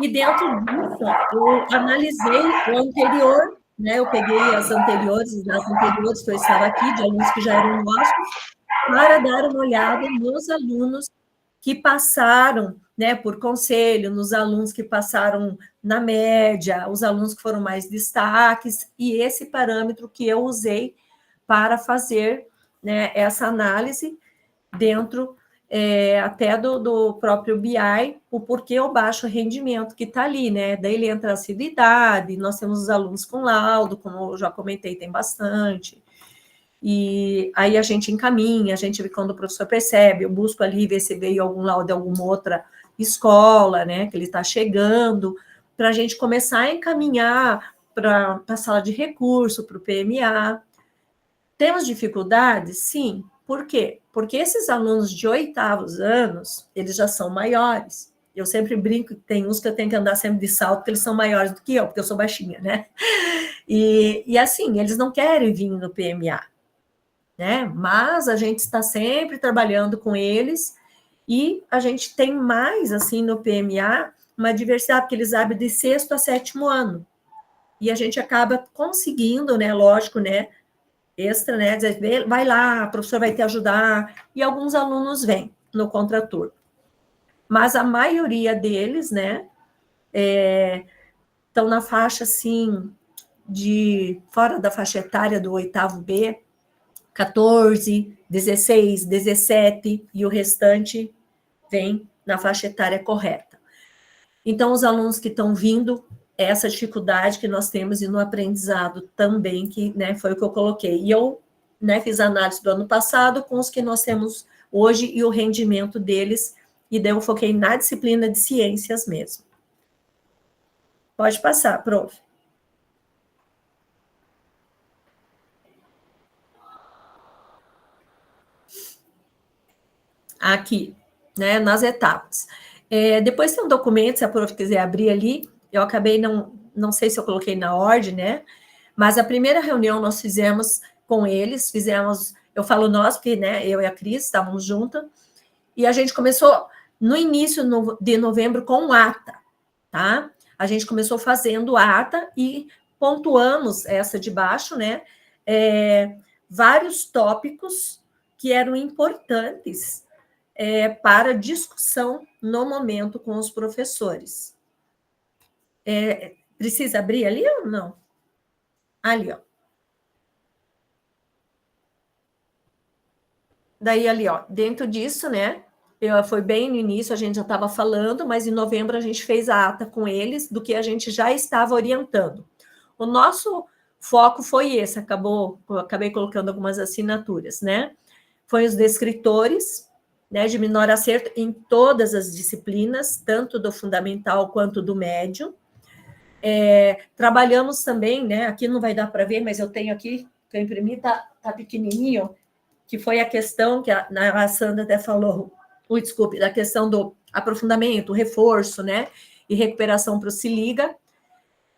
E dentro disso, eu analisei o anterior, né? Eu peguei as anteriores, que eu estava aqui, de alunos que já eram nossos, para dar uma olhada nos alunos que passaram, né, por conselho, nos alunos que passaram na média, os alunos que foram mais destaques, e esse parâmetro que eu usei para fazer, né, essa análise dentro até do próprio BI, o porquê o baixo rendimento que está ali, né? Daí ele entra a assiduidade, nós temos os alunos com laudo, como eu já comentei, tem bastante. E aí a gente encaminha, a gente vê quando o professor percebe, eu busco ali ver se veio algum laudo de alguma outra escola, né? Que ele está chegando, para a gente começar a encaminhar para a sala de recurso, para o PMA. Temos dificuldades? Sim. Por quê? Porque esses alunos de 8º anos, eles já são maiores. Eu sempre brinco que tem uns que eu tenho que andar sempre de salto, porque eles são maiores do que eu, porque eu sou baixinha, né? E assim, eles não querem vir no PMA, né? Mas a gente está sempre trabalhando com eles e a gente tem mais, assim, no PMA, uma diversidade, porque eles abrem de 6º a 7º ano. E a gente acaba conseguindo, né? Lógico, né? Extra, né? Dizer, vai lá, a professora vai te ajudar, e alguns alunos vêm no contraturno. Mas a maioria deles, né, estão na faixa, assim, fora da faixa etária do 8º B, 14, 16, 17, e o restante vem na faixa etária correta. Então, os alunos que estão vindo, essa dificuldade que nós temos e no aprendizado também, que, né, foi o que eu coloquei. E eu, né, fiz a análise do ano passado com os que nós temos hoje e o rendimento deles, e daí eu foquei na disciplina de ciências mesmo. Pode passar, prof. Aqui, né, nas etapas. Depois tem um documento, se a prof quiser abrir ali, eu acabei, não sei se eu coloquei na ordem, né, mas a primeira reunião nós fizemos com eles, eu falo nós, porque, né, eu e a Cris estávamos juntas, e a gente começou no início de novembro com ata, tá? A gente começou fazendo ata e pontuamos essa de baixo, né, vários tópicos que eram importantes para discussão no momento com os professores. Precisa abrir ali ou não? Ali, ó. Daí, ali, ó, dentro disso, né, foi bem no início, a gente já estava falando, mas em novembro a gente fez a ata com eles do que a gente já estava orientando. O nosso foco foi esse, acabei colocando algumas assinaturas, né? Foi os descritores, né, de menor acerto em todas as disciplinas, tanto do fundamental quanto do médio. Trabalhamos também, né, aqui não vai dar para ver, mas eu tenho aqui, que eu imprimi, tá pequenininho, que foi a questão que a Sandra até falou, desculpe, da questão do aprofundamento, reforço, né, e recuperação para o Se Liga.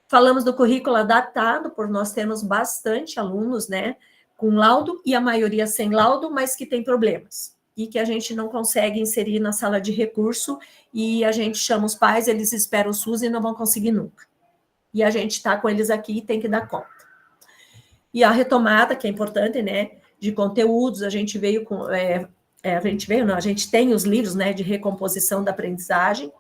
Falamos do currículo adaptado, por nós temos bastante alunos, né, com laudo, e a maioria sem laudo, mas que tem problemas, e que a gente não consegue inserir na sala de recurso, e a gente chama os pais, eles esperam o SUS e não vão conseguir nunca. E a gente está com eles aqui e tem que dar conta. E a retomada, que é importante, né, de conteúdos, a gente veio com... a gente tem os livros, né, de recomposição da aprendizagem,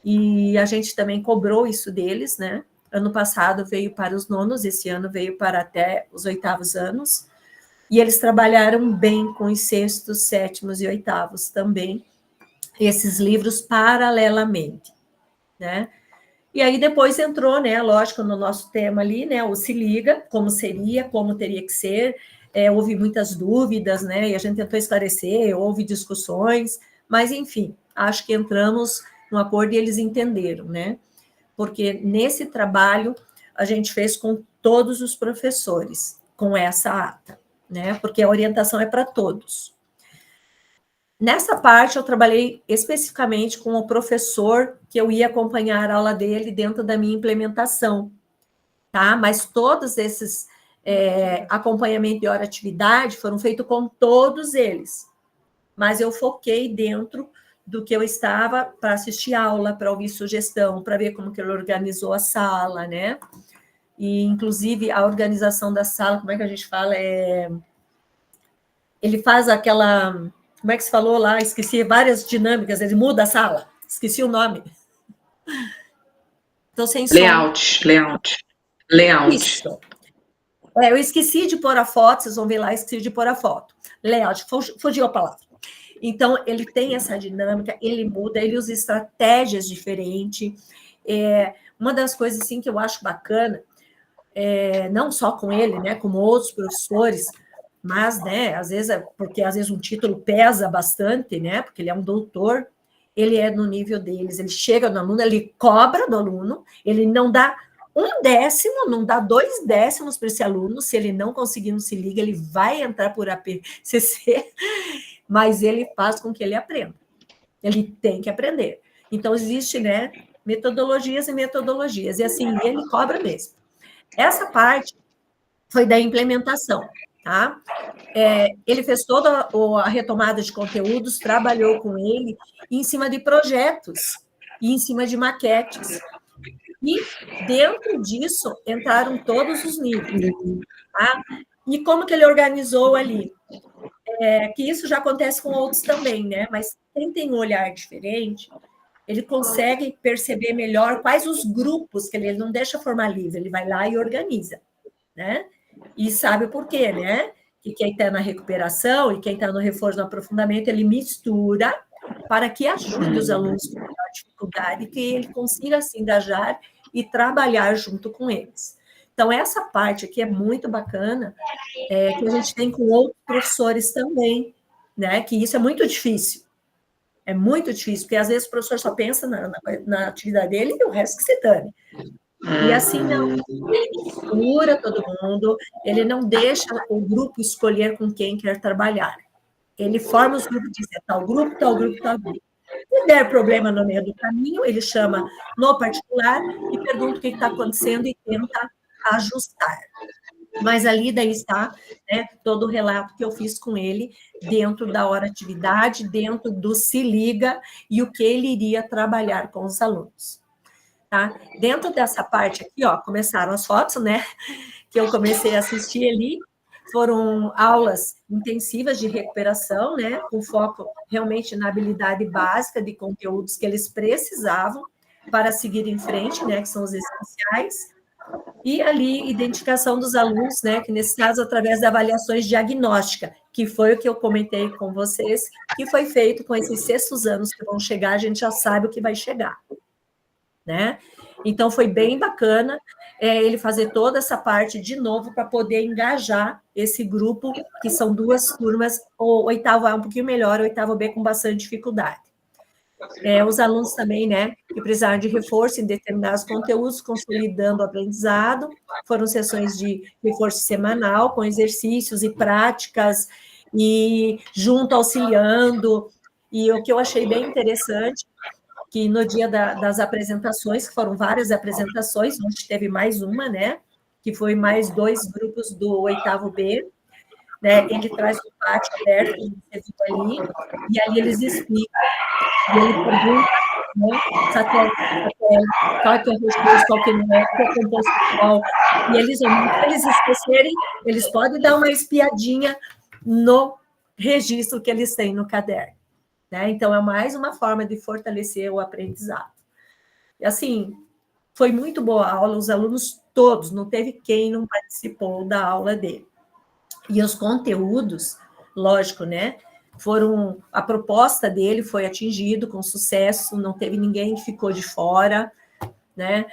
e a gente também cobrou isso deles, né? Ano passado veio para os nonos, esse ano veio para até os 8º anos, e eles trabalharam bem com os 6º, 7º e 8º também, esses livros paralelamente, né? E aí depois entrou, né, lógico, no nosso tema ali, né, o Se Liga, como seria, como teria que ser, houve muitas dúvidas, né, e a gente tentou esclarecer, houve discussões, mas, enfim, acho que entramos no acordo e eles entenderam, né, porque nesse trabalho a gente fez com todos os professores, com essa ata, né, porque a orientação é para todos. Nessa parte, eu trabalhei especificamente com o professor que eu ia acompanhar a aula dele dentro da minha implementação, tá? Mas todos esses acompanhamento de hora-atividade foram feitos com todos eles. Mas eu foquei dentro do que eu estava para assistir aula, para ouvir sugestão, para ver como que ele organizou a sala, né? E, inclusive, a organização da sala, como é que a gente fala? Ele faz aquela... Como é que se falou lá? Esqueci várias dinâmicas, ele muda a sala. Esqueci o nome. Então, sem som. Layout. Isso. Eu esqueci de pôr a foto, vocês vão ver lá, esqueci de pôr a foto. Layout, fugiu a palavra. Então, ele tem essa dinâmica, ele muda, ele usa estratégias diferentes. Uma das coisas assim, que eu acho bacana, não só com ele, né, como outros professores, mas, né, às vezes um título pesa bastante, né, porque ele é um doutor, ele é no nível deles, ele chega no aluno, ele cobra do aluno, ele não dá 1/10, não dá 2/10 para esse aluno, se ele não conseguir, não se liga, ele vai entrar por APCC, mas ele faz com que ele aprenda, ele tem que aprender. Então, existe, né, metodologias e metodologias, e assim, ele cobra mesmo. Essa parte foi da implementação, tá? Ele fez toda a retomada de conteúdos, trabalhou com ele em cima de projetos e em cima de maquetes. E dentro disso entraram todos os níveis, tá? E como que ele organizou ali? Que isso já acontece com outros também, né? Mas quem tem um olhar diferente, ele consegue perceber melhor quais os grupos que ele não deixa formar livre, ele vai lá e organiza, né? E sabe por quê, né? Que quem está na recuperação e quem está no reforço no aprofundamento, ele mistura para que ajude os alunos com maior dificuldade, que ele consiga se engajar e trabalhar junto com eles. Então, essa parte aqui é muito bacana, que a gente tem com outros professores também, né? Que isso é muito difícil. É muito difícil, porque às vezes o professor só pensa na atividade dele e o resto que se dane. E assim, não, ele mistura todo mundo, ele não deixa o grupo escolher com quem quer trabalhar. Ele forma os grupos, diz, tal grupo, tal grupo, tal grupo. Se der problema no meio do caminho, ele chama no particular e pergunta o que está acontecendo e tenta ajustar. Mas ali daí está, né, todo o relato que eu fiz com ele dentro da hora-atividade, dentro do Se Liga e o que ele iria trabalhar com os alunos. Tá? Dentro dessa parte aqui, ó, começaram as fotos, né, que eu comecei a assistir ali, foram aulas intensivas de recuperação, né, com foco realmente na habilidade básica de conteúdos que eles precisavam para seguir em frente, né, que são os essenciais, e ali identificação dos alunos, né, que nesse caso através de avaliações diagnósticas, que foi o que eu comentei com vocês, que foi feito com esses 6º anos que vão chegar, a gente já sabe o que vai chegar, né? Então, foi bem bacana ele fazer toda essa parte de novo para poder engajar esse grupo, que são 2 turmas, o 8º A é um pouquinho melhor, o 8º B com bastante dificuldade. Os alunos também, né, que precisaram de reforço em determinados conteúdos, consolidando o aprendizado, foram sessões de reforço semanal, com exercícios e práticas, e junto auxiliando, e o que eu achei bem interessante, que no dia das apresentações, que foram várias apresentações, onde teve mais uma, né, que foi mais 2 grupos do 8º B, né, ele traz um pátio aberto, que você viu ali, e ali eles explicam, e ele pergunta, né, qual que é o recurso, qual que não é, qual é o composto qual, e eles, se eles esquecerem, eles podem dar uma espiadinha no registro que eles têm no caderno. Né? Então, é mais uma forma de fortalecer o aprendizado. E, assim, foi muito boa a aula, os alunos todos, não teve quem não participou da aula dele. E os conteúdos, lógico, né, a proposta dele foi atingido com sucesso, não teve ninguém que ficou de fora, né?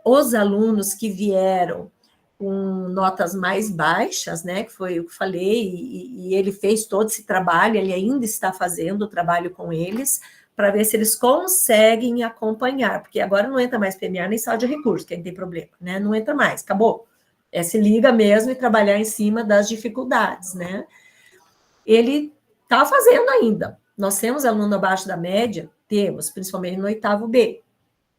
Os alunos que vieram com notas mais baixas, né, que foi o que falei, e ele fez todo esse trabalho, ele ainda está fazendo o trabalho com eles, para ver se eles conseguem acompanhar, porque agora não entra mais PMA nem sala de recursos, quem tem problema, né, não entra mais, acabou. Se liga mesmo e trabalhar em cima das dificuldades, né. Ele está fazendo ainda. Nós temos aluno abaixo da média, temos, principalmente no 8º B,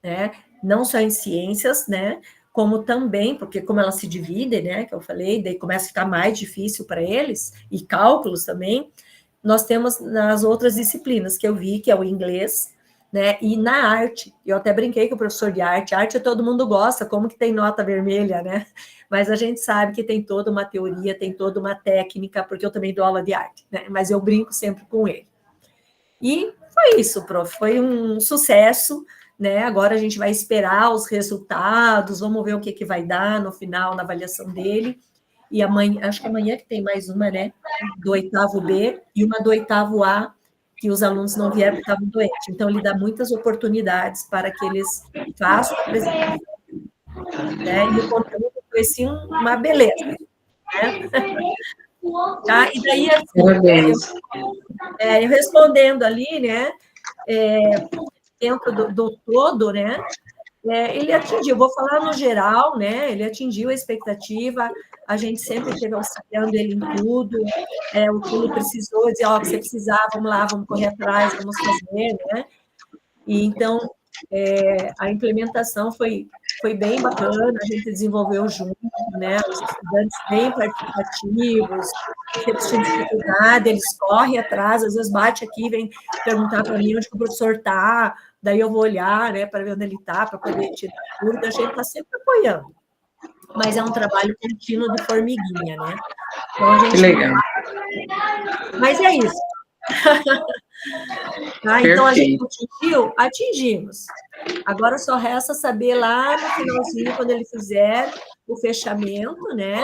né, não só em ciências, né, como também, porque como elas se dividem, né, que eu falei, daí começa a ficar mais difícil para eles, e cálculos também, nós temos nas outras disciplinas que eu vi, que é o inglês, né, e na arte, eu até brinquei com o professor de arte todo mundo gosta, como que tem nota vermelha, né, mas a gente sabe que tem toda uma teoria, tem toda uma técnica, porque eu também dou aula de arte, né, mas eu brinco sempre com ele. E foi isso, prof, foi um sucesso, né? Agora a gente vai esperar os resultados, vamos ver o que vai dar no final, na avaliação dele. E amanhã, acho que amanhã que tem mais uma, né? Do 8º B e uma do 8º A, que os alunos não vieram porque estavam doentes. Então, ele dá muitas oportunidades para que eles façam a apresentação. Né? E o conteúdo foi, assim, uma beleza. Né? Tá? E daí, assim, eu respondendo ali, né? Dentro do todo, né? Ele atingiu, vou falar no geral, né? Ele atingiu a expectativa, a gente sempre esteve auxiliando ele em tudo, o que ele precisou, dizer, ó, que você precisar, vamos lá, vamos correr atrás, vamos fazer, né? E então, a implementação foi bem bacana, a gente desenvolveu junto, né? Os estudantes bem participativos, se eles tinham dificuldade, eles correm atrás, às vezes bate aqui, vem perguntar para mim onde que o professor está, daí eu vou olhar, né, para ver onde ele está, para poder tirar dúvida, a gente está sempre apoiando. Mas é um trabalho contínuo de formiguinha, né? Então, a gente... Que legal. Mas é isso. Tá? Então, a gente atingimos. Agora só resta saber lá no finalzinho, quando ele fizer o fechamento, né?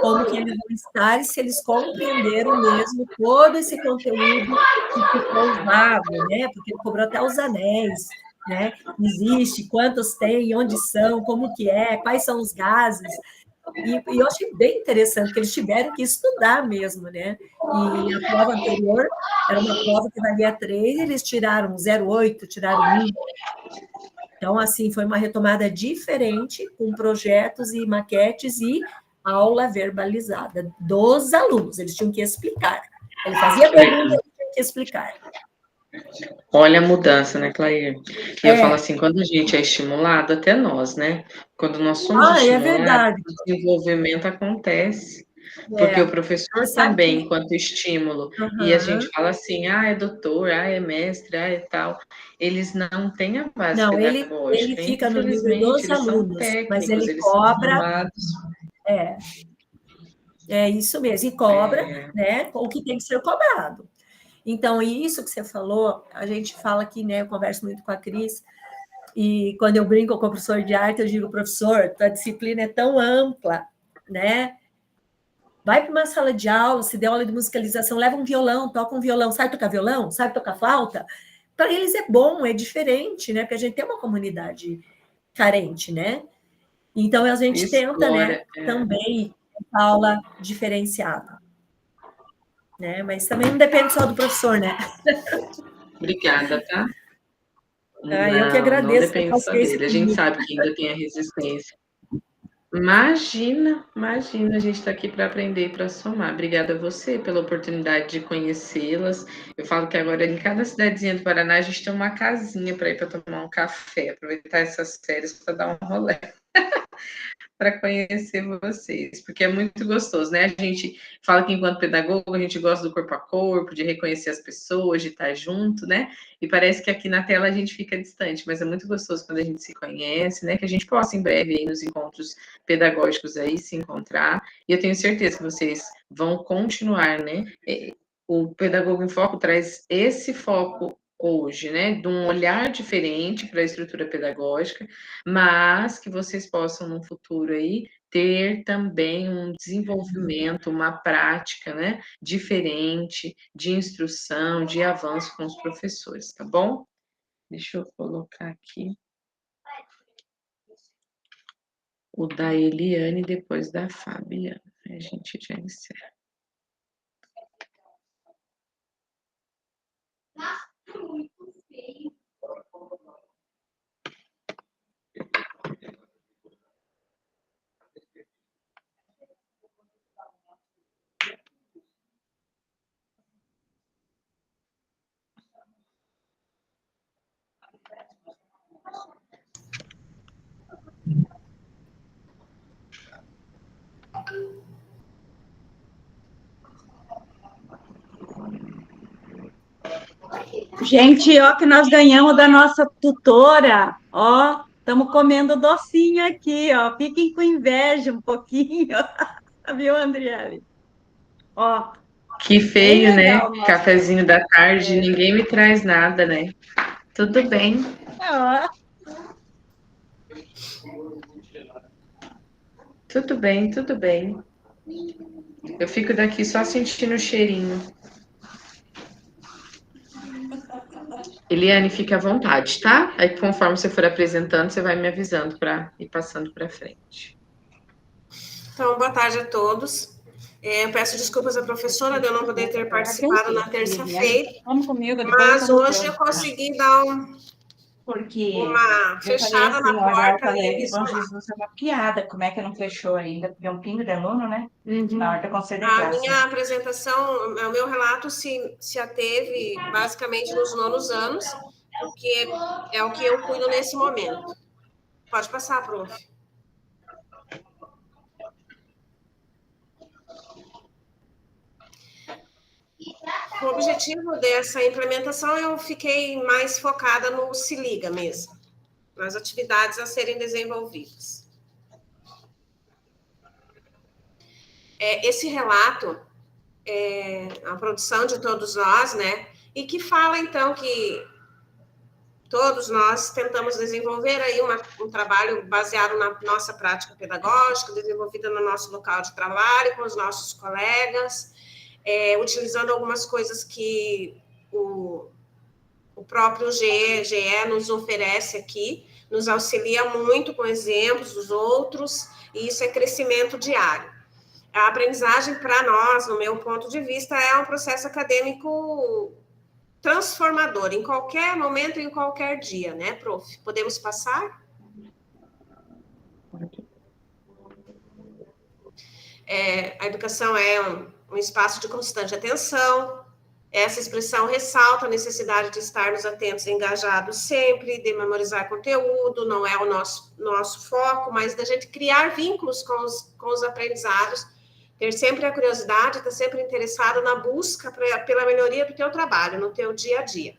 Como que eles vão estar e se eles compreenderam mesmo todo esse conteúdo que ficou usável, né? Porque ele cobrou até os anéis, né? Existe, quantos tem, onde são, como que é, quais são os gases. E eu achei bem interessante, que eles tiveram que estudar mesmo, né? E a prova anterior era uma prova que valia 3, eles tiraram 0,8, tiraram 1. Então, assim, foi uma retomada diferente, com projetos e maquetes e aula verbalizada dos alunos. Eles tinham que explicar. Ele fazia pergunta, eles tinham que explicar. Olha a mudança, né, Clair? E eu falo assim, quando a gente é estimulado, até nós, né? Quando nós somos estimulados, o desenvolvimento acontece. Porque o professor também, enquanto estímulo, e a gente fala assim, é doutor, é mestre, é tal, eles não têm a base pedagógica. Não, ele fica no nível dos alunos, mas ele cobra... É isso mesmo, e cobra, né, o que tem que ser cobrado. Então, isso que você falou, a gente fala aqui, né, eu converso muito com a Cris, e quando eu brinco com o professor de arte, eu digo, professor, tua disciplina é tão ampla, né? Vai para uma sala de aula, se der aula de musicalização, leva um violão, toca um violão, sabe tocar violão? Sabe tocar flauta? Para eles é bom, é diferente, né? Porque a gente tem uma comunidade carente, né? Então, a gente tenta, né, também aula diferenciada. Né? Mas também não depende só do professor, né? Obrigada, tá? Eu que agradeço. Não depende só dele. A gente sabe que ainda tem a resistência. Imagina, a gente está aqui para aprender e para somar. Obrigada a você pela oportunidade de conhecê-las. Eu falo que agora em cada cidadezinha do Paraná a gente tem uma casinha para ir para tomar um café, aproveitar essas férias para dar um rolê. Para conhecer vocês, porque é muito gostoso, né? A gente fala que enquanto pedagogo a gente gosta do corpo a corpo, de reconhecer as pessoas, de estar junto, né? E parece que aqui na tela a gente fica distante, mas é muito gostoso quando a gente se conhece, né? Que a gente possa em breve aí nos encontros pedagógicos aí se encontrar. E eu tenho certeza que vocês vão continuar, né? O Pedagogo em Foco traz esse foco hoje, né, de um olhar diferente para a estrutura pedagógica, mas que vocês possam no futuro aí ter também um desenvolvimento, uma prática, né, diferente de instrução, de avanço com os professores, tá bom? Deixa eu colocar aqui. o da Eliane depois da Fabiana. Aí a gente já encerra. Gente, ó, que nós ganhamos da nossa tutora, ó, estamos comendo docinho aqui, ó, fiquem com inveja um pouquinho, viu, Andriele? Ó, Que bem feio, né? legal o nosso... Cafezinho da tarde, ninguém me traz nada, né? Tudo bem. Ó. Tudo bem, tudo bem. Eu fico daqui só sentindo o cheirinho. Eliane, fique à vontade, tá? Aí, conforme você for apresentando, você vai me avisando para ir passando para frente. Então, boa tarde a todos. Eu peço desculpas à professora de eu não poder ter participado na terça-feira, mas hoje eu consegui dar uma fechada na porta. Bom Jesus, é uma piada, como é que não fechou ainda? Porque é um pingo de aluno, né? Na hora de conceder A classe. minha apresentação, o meu relato se ateve basicamente nos 9º anos, porque é o que eu cuido nesse momento. Pode passar, prof. O objetivo dessa implementação, eu fiquei mais focada no Se Liga mesmo, nas atividades a serem desenvolvidas. Esse relato é a produção de todos nós, né? E que fala, então, que todos nós tentamos desenvolver aí um trabalho baseado na nossa prática pedagógica, desenvolvida no nosso local de trabalho, com os nossos colegas, utilizando algumas coisas que o próprio GE nos oferece aqui, nos auxilia muito com exemplos dos outros, e isso é crescimento diário. A aprendizagem, para nós, no meu ponto de vista, é um processo acadêmico transformador, em qualquer momento, em qualquer dia, né, prof? Podemos passar? A educação é um espaço de constante atenção. Essa expressão ressalta a necessidade de estarmos atentos e engajados sempre, de memorizar conteúdo, não é o nosso foco, mas da gente criar vínculos com os aprendizados, ter sempre a curiosidade, estar sempre interessado na busca pela melhoria do teu trabalho, no teu dia a dia.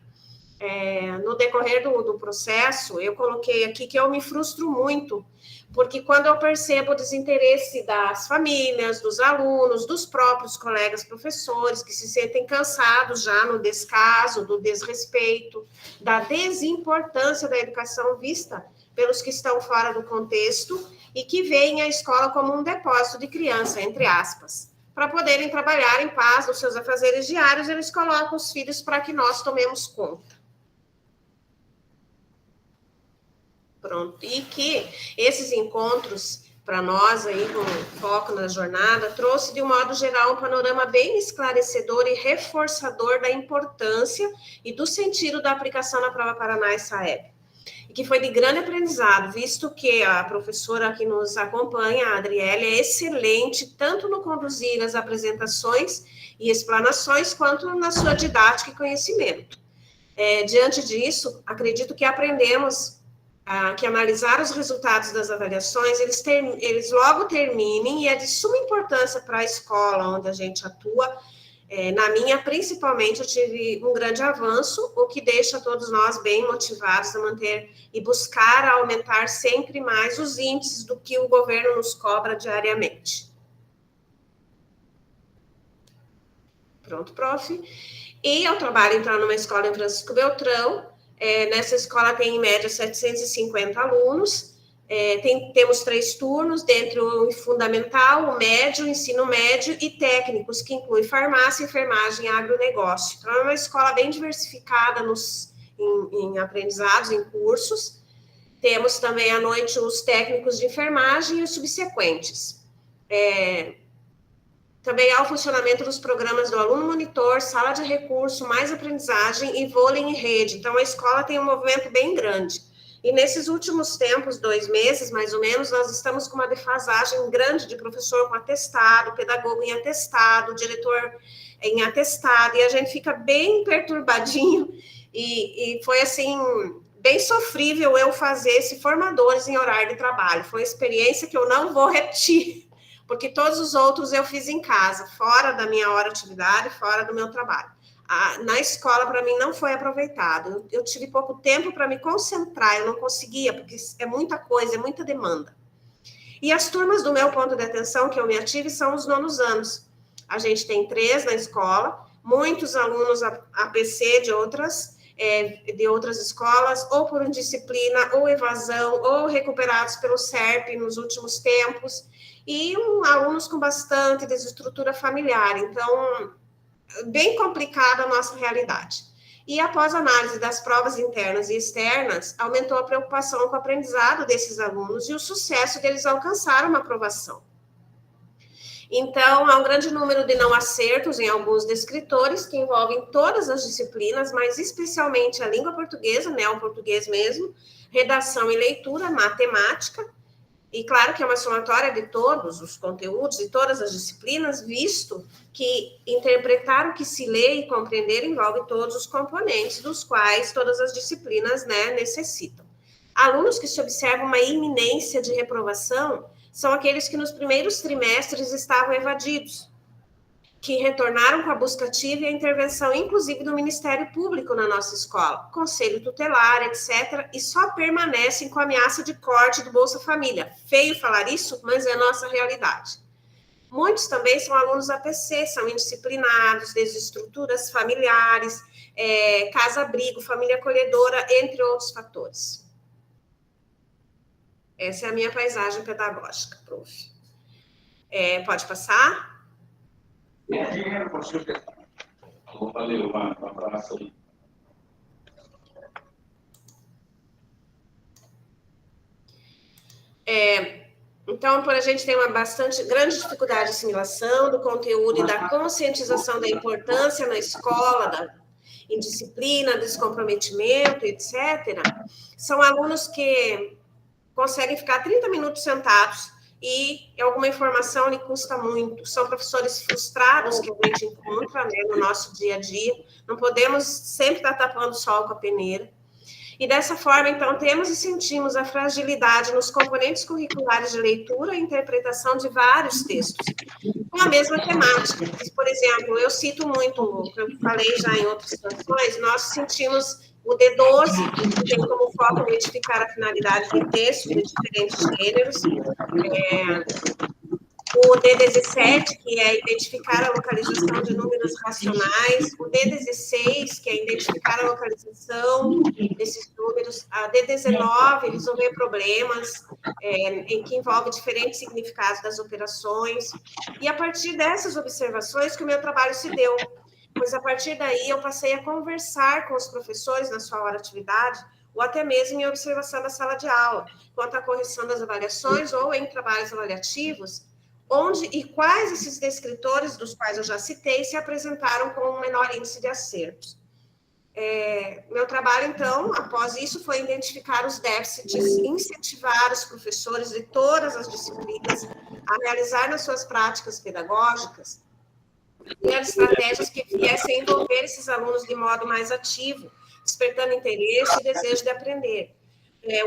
No decorrer do processo, eu coloquei aqui que eu me frustro muito, porque quando eu percebo o desinteresse das famílias, dos alunos, dos próprios colegas professores, que se sentem cansados já no descaso, do desrespeito, da desimportância da educação vista pelos que estão fora do contexto e que veem a escola como um depósito de criança, entre aspas. Para poderem trabalhar em paz nos seus afazeres diários, eles colocam os filhos para que nós tomemos conta. Pronto. E que esses encontros, para nós, aí, com foco na jornada, trouxe, de um modo geral, um panorama bem esclarecedor e reforçador da importância e do sentido da aplicação na Prova Paraná e Saeb. E que foi de grande aprendizado, visto que a professora que nos acompanha, a Adriele, é excelente, tanto no conduzir as apresentações e explanações, quanto na sua didática e conhecimento. Diante disso, acredito que aprendemos que analisar os resultados das avaliações, eles logo terminem, e é de suma importância para a escola onde a gente atua. Na minha, principalmente, eu tive um grande avanço, o que deixa todos nós bem motivados a manter e buscar aumentar sempre mais os índices do que o governo nos cobra diariamente. Pronto, prof. E eu trabalho, então, numa escola em Francisco Beltrão. Nessa escola tem, em média, 750 alunos. Temos 3 turnos, dentre o fundamental, o médio, o ensino médio e técnicos, que inclui farmácia, enfermagem e agronegócio. Então, é uma escola bem diversificada em aprendizados, em cursos. Temos também à noite os técnicos de enfermagem e os subsequentes. Também há o funcionamento dos programas do aluno monitor, sala de recurso, mais aprendizagem e vôlei em rede. Então, a escola tem um movimento bem grande. E nesses últimos tempos, 2 meses, mais ou menos, nós estamos com uma defasagem grande de professor com atestado, pedagogo em atestado, diretor em atestado, e a gente fica bem perturbadinho, e foi, assim, bem sofrível eu fazer esse formadores em horário de trabalho. Foi uma experiência que eu não vou repetir, porque todos os outros eu fiz em casa, fora da minha hora de atividade, fora do meu trabalho. Na escola, para mim, não foi aproveitado. Eu tive pouco tempo para me concentrar, eu não conseguia, porque é muita coisa, é muita demanda. E as turmas do meu ponto de atenção que eu me ative são os 9º anos. A gente tem 3 na escola, muitos alunos APC de outras escolas, ou por indisciplina, ou evasão, ou recuperados pelo SERP nos últimos tempos, e alunos com bastante desestrutura familiar. Então, bem complicada a nossa realidade. E após a análise das provas internas e externas, aumentou a preocupação com o aprendizado desses alunos e o sucesso deles alcançar uma aprovação. Então, há um grande número de não acertos em alguns descritores, que envolvem todas as disciplinas, mas especialmente a língua portuguesa, né, o português mesmo, redação e leitura, matemática, e claro que é uma somatória de todos os conteúdos e todas as disciplinas, visto que interpretar o que se lê e compreender envolve todos os componentes dos quais todas as disciplinas, né, necessitam. Alunos que se observam uma iminência de reprovação são aqueles que nos primeiros trimestres estavam evadidos, que retornaram com a busca ativa e a intervenção, inclusive, do Ministério Público na nossa escola, conselho tutelar, etc., e só permanecem com a ameaça de corte do Bolsa Família. Feio falar isso, mas é a nossa realidade. Muitos também são alunos APC, são indisciplinados, desestruturas familiares, casa-abrigo, família acolhedora, entre outros fatores. Essa é a minha paisagem pedagógica, prof. Pode passar? Valeu, um abraço aí. Então, por a gente tem uma grande dificuldade de assimilação do conteúdo e da conscientização da importância na escola, em disciplina, descomprometimento, etc., são alunos que conseguem ficar 30 minutos sentados e alguma informação lhe custa muito. São professores frustrados que a gente encontra, né, no nosso dia a dia. Não podemos sempre estar tapando o sol com a peneira. E dessa forma, então, temos e sentimos a fragilidade nos componentes curriculares de leitura e interpretação de vários textos, com a mesma temática. Por exemplo, eu cito muito, eu falei já em outras situações, nós sentimos o D12, que tem como foco identificar a finalidade de texto de diferentes gêneros, o D17, que é identificar a localização de números racionais, o D16, que é identificar a localização desses números, a D19, resolver problemas, em que envolve diferentes significados das operações, e a partir dessas observações que o meu trabalho se deu, pois a partir daí eu passei a conversar com os professores na sua hora de atividade, ou até mesmo em observação da sala de aula, quanto à correção das avaliações ou em trabalhos avaliativos, onde e quais esses descritores, dos quais eu já citei, se apresentaram com um menor índice de acertos. Meu trabalho, então, após isso, foi identificar os déficits, incentivar os professores de todas as disciplinas a realizar nas suas práticas pedagógicas e as estratégias que viessem envolver esses alunos de modo mais ativo, despertando interesse e desejo de aprender.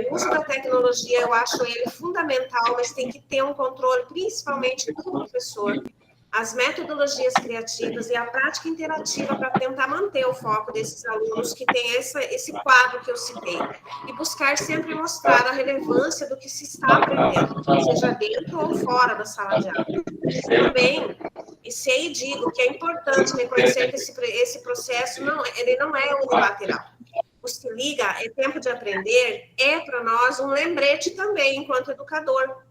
O uso da tecnologia, eu acho ele fundamental, mas tem que ter um controle, principalmente do professor, as metodologias criativas e a prática interativa para tentar manter o foco desses alunos que têm esse quadro que eu citei, e buscar sempre mostrar a relevância do que se está aprendendo, seja dentro ou fora da sala de aula. Também, e sei e digo que é importante reconhecer que esse processo ele não é unilateral. O Se Liga é tempo de aprender, para nós um lembrete também, enquanto educador.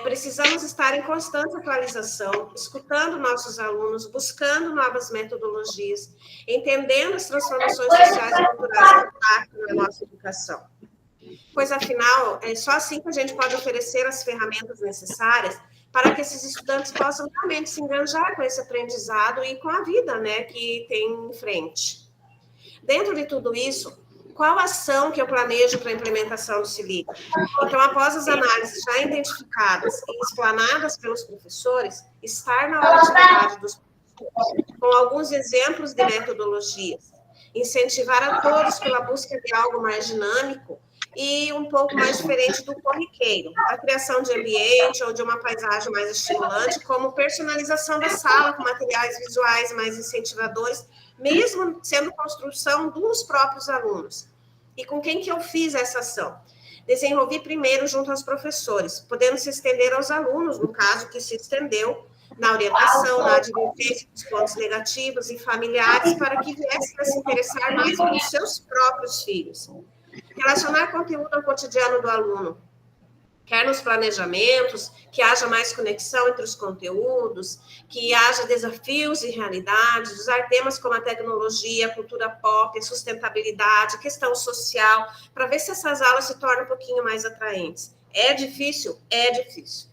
Precisamos estar em constante atualização, escutando nossos alunos, buscando novas metodologias, entendendo as transformações sociais e culturais que impactam na nossa educação. pois, afinal, é só assim que a gente pode oferecer as ferramentas necessárias para que esses estudantes possam realmente se enganjar com esse aprendizado e com a vida, né, que tem em frente. Dentro de tudo isso, qual ação que eu planejo para a implementação do Se Liga? Então, após as análises já identificadas e explanadas pelos professores, estar na hora de trabalho dos professores, com alguns exemplos de metodologias, incentivar a todos pela busca de algo mais dinâmico e um pouco mais diferente do corriqueiro, a criação de ambiente ou de uma paisagem mais estimulante, como personalização da sala com materiais visuais mais incentivadores, mesmo sendo construção dos próprios alunos. E com quem que eu fiz essa ação? Desenvolvi primeiro junto aos professores, podendo se estender aos alunos, no caso que se estendeu, na orientação, na advertência dos pontos negativos e familiares, para que viessem a se interessar mais pelos seus próprios filhos. Relacionar conteúdo ao cotidiano do aluno, quer nos planejamentos, que haja mais conexão entre os conteúdos, que haja desafios e realidades, usar temas como a tecnologia, a cultura pop, a sustentabilidade, a questão social, para ver se essas aulas se tornam um pouquinho mais atraentes. É difícil? É difícil.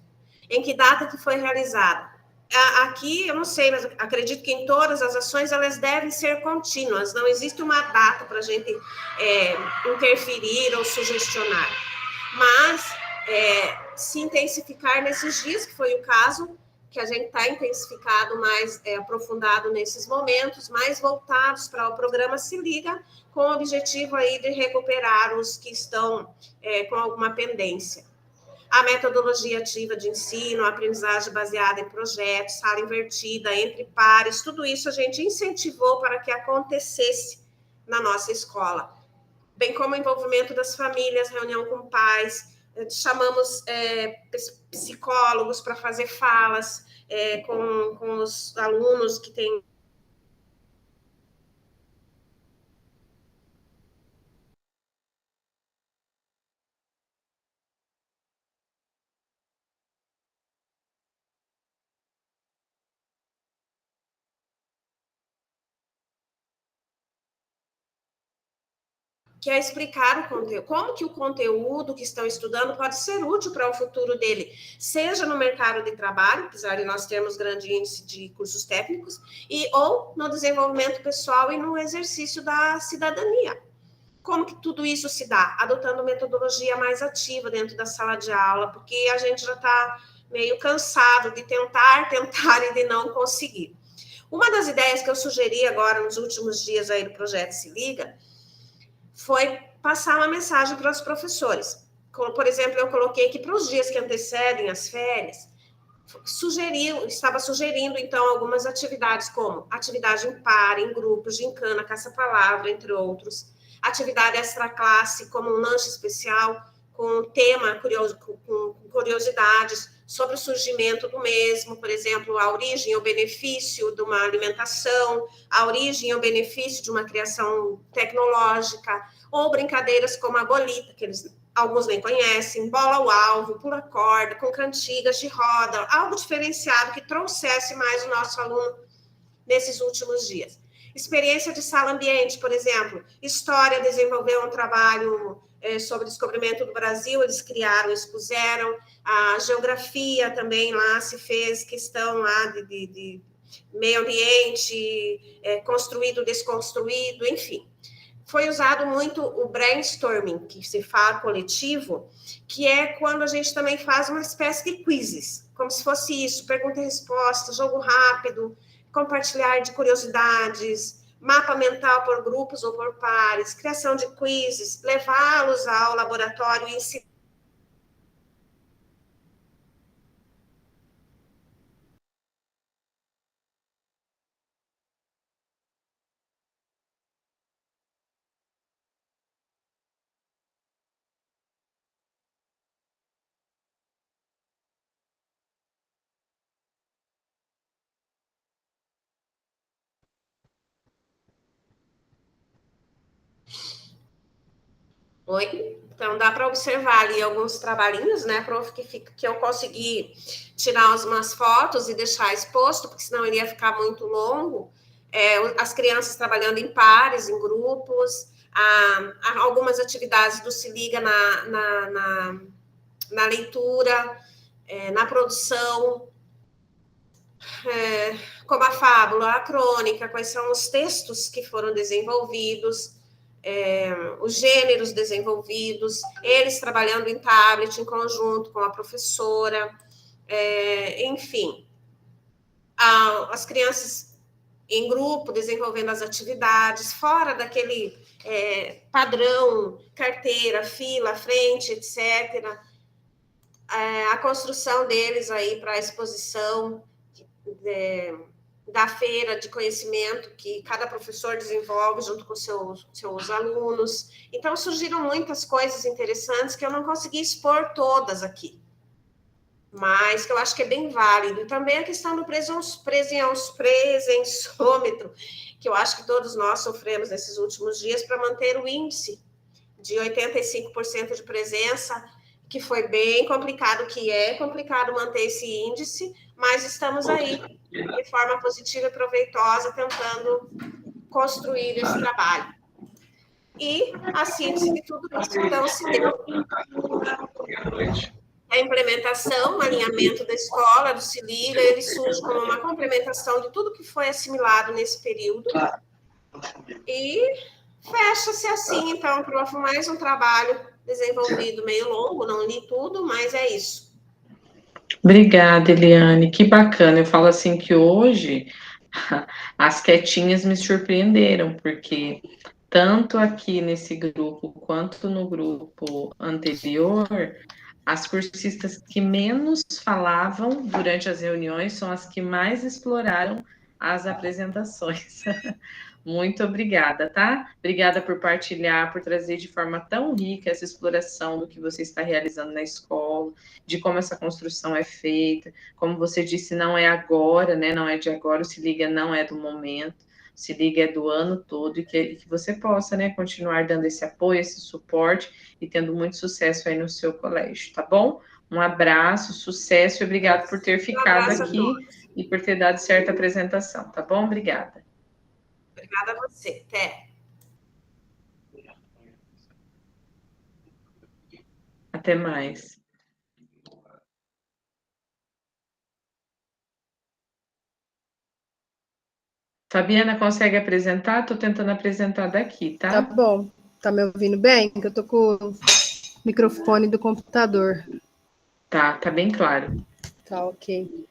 Em que data que foi realizada? Aqui, eu não sei, mas acredito que em todas as ações elas devem ser contínuas, não existe uma data para a gente interferir ou sugestionar. Mas se intensificar nesses dias, que foi o caso, que a gente está intensificado, mais aprofundado nesses momentos, mais voltados para o programa Se Liga, com o objetivo aí de recuperar os que estão com alguma pendência. A metodologia ativa de ensino, a aprendizagem baseada em projetos, sala invertida, entre pares, tudo isso a gente incentivou para que acontecesse na nossa escola. Bem como o envolvimento das famílias, reunião com pais, chamamos psicólogos para fazer falas com os alunos que têm que é explicar o conteúdo, como que o conteúdo que estão estudando pode ser útil para o futuro dele, seja no mercado de trabalho, apesar de nós termos grande índice de cursos técnicos, ou no desenvolvimento pessoal e no exercício da cidadania. Como que tudo isso se dá? Adotando metodologia mais ativa dentro da sala de aula, porque a gente já está meio cansado de tentar e de não conseguir. Uma das ideias que eu sugeri agora nos últimos dias aí do projeto Se Liga foi passar uma mensagem para os professores. Como, por exemplo, eu coloquei que para os dias que antecedem as férias, estava sugerindo, então, algumas atividades, como atividade em par, em grupos, gincana, caça-palavra, entre outros. Atividade extra-classe, como um lanche especial, com tema, com curiosidades sobre o surgimento do mesmo, por exemplo, a origem ou benefício de uma alimentação, a origem ou benefício de uma criação tecnológica, ou brincadeiras como a bolita, que alguns nem conhecem, bola ao alvo, pula corda, com cantigas de roda, algo diferenciado que trouxesse mais o nosso aluno nesses últimos dias. Experiência de sala ambiente, por exemplo, História desenvolveu um trabalho sobre o descobrimento do Brasil, eles criaram, expuseram, a Geografia também lá se fez questão lá de meio ambiente, construído, desconstruído, enfim. Foi usado muito o brainstorming, que se fala coletivo, que é quando a gente também faz uma espécie de quizzes, como se fosse isso, pergunta e resposta, jogo rápido, compartilhar de curiosidades, mapa mental por grupos ou por pares, criação de quizzes, levá-los ao laboratório e ensinar. Oi? Então, dá para observar ali alguns trabalhinhos, né, prof, que eu consegui tirar umas fotos e deixar exposto, porque senão iria ficar muito longo. As crianças trabalhando em pares, em grupos, algumas atividades do Se Liga na leitura, na produção, como a fábula, a crônica, quais são os textos que foram desenvolvidos, os gêneros desenvolvidos, eles trabalhando em tablet, em conjunto com a professora, enfim, as crianças em grupo desenvolvendo as atividades, fora daquele padrão, carteira, fila, frente, etc., a construção deles aí para a exposição da feira de conhecimento que cada professor desenvolve junto com seus alunos. Então, surgiram muitas coisas interessantes que eu não consegui expor todas aqui, mas que eu acho que é bem válido. E também a questão do presençômetro, que eu acho que todos nós sofremos nesses últimos dias para manter o índice de 85% de presença, que foi bem complicado, que é complicado manter esse índice, mas estamos aí, de forma positiva e proveitosa, tentando construir esse trabalho. E a síntese de tudo isso, então, se deu a implementação, o alinhamento da escola, do Se Liga, ele surge como uma complementação de tudo que foi assimilado nesse período. E fecha-se assim, então, prof, mais um trabalho desenvolvido meio longo, não li tudo, mas é isso. Obrigada, Eliane, que bacana. Eu falo assim que hoje as quietinhas me surpreenderam, porque tanto aqui nesse grupo quanto no grupo anterior, as cursistas que menos falavam durante as reuniões são as que mais exploraram as apresentações. Muito obrigada, tá? Obrigada por partilhar, por trazer de forma tão rica essa exploração do que você está realizando na escola, de como essa construção é feita. Como você disse, não é agora, né? Não é de agora, o Se Liga não é do momento, o Se Liga é do ano todo, e que você possa, né, continuar dando esse apoio, esse suporte e tendo muito sucesso aí no seu colégio, tá bom? Um abraço, sucesso e obrigado por ter ficado aqui e por ter dado certa apresentação, tá bom? Obrigada. Obrigada a você. Até. Até mais. Fabiana, consegue apresentar? Estou tentando apresentar daqui, tá? Tá bom. Tá me ouvindo bem? Que eu tô com o microfone do computador. Tá bem claro. Tá, ok.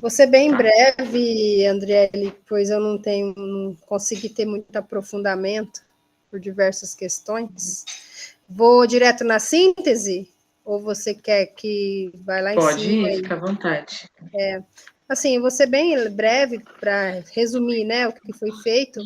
Vou ser bem breve, Andriele, pois eu não consegui ter muito aprofundamento por diversas questões. Vou direto na síntese? Ou você quer que vai lá em cima? Pode ir, fica à vontade. Assim, eu vou ser bem breve para resumir, né, o que foi feito.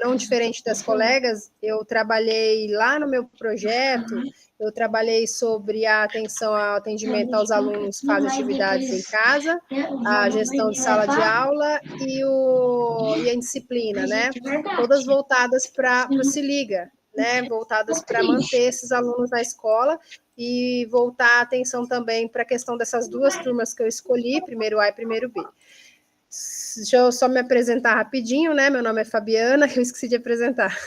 Não diferente das colegas, eu trabalhei lá no meu projeto, eu trabalhei sobre a atenção ao atendimento aos alunos que fazem atividades em casa, a gestão de sala de aula e a disciplina, né? Todas voltadas para o Se Liga, né? Voltadas para manter esses alunos na escola e voltar a atenção também para a questão dessas duas turmas que eu escolhi, primeiro A e primeiro B. Deixa eu só me apresentar rapidinho, né? Meu nome é Fabiana, que eu esqueci de apresentar.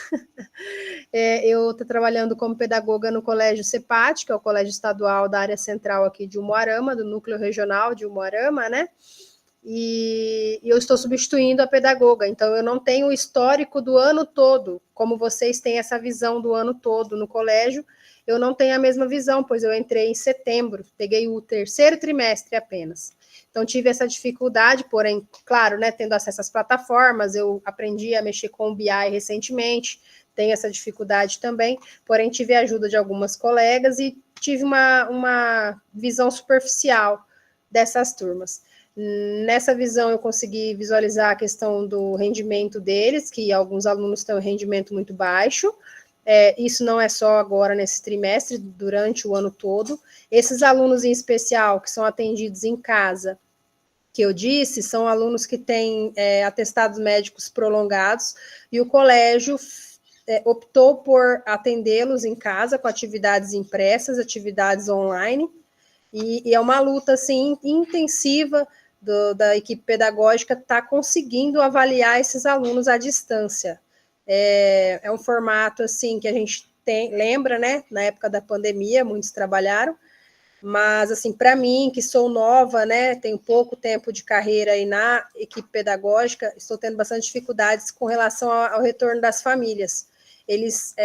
Eu estou trabalhando como pedagoga no Colégio CEPAT, que é o Colégio Estadual da área central aqui de Umuarama, do Núcleo Regional de Umuarama, né? E eu estou substituindo a pedagoga, então eu não tenho o histórico do ano todo, como vocês têm essa visão do ano todo no colégio, eu não tenho a mesma visão, pois eu entrei em setembro, peguei o terceiro trimestre apenas. Então, tive essa dificuldade, porém, claro, né, tendo acesso às plataformas, eu aprendi a mexer com o BI recentemente, tenho essa dificuldade também, porém, tive a ajuda de algumas colegas e tive uma visão superficial dessas turmas. Nessa visão, eu consegui visualizar a questão do rendimento deles, que alguns alunos têm um rendimento muito baixo. Isso não é só agora nesse trimestre, durante o ano todo. Esses alunos em especial, que são atendidos em casa, que eu disse, são alunos que têm atestados médicos prolongados, e o colégio optou por atendê-los em casa, com atividades impressas, atividades online, e é uma luta, assim, intensiva da equipe pedagógica estar conseguindo avaliar esses alunos à distância. É um formato, assim, que a gente lembra, né? Na época da pandemia, muitos trabalharam, mas, assim, para mim, que sou nova, né, tenho pouco tempo de carreira aí na equipe pedagógica, estou tendo bastante dificuldades com relação ao retorno das famílias. Eles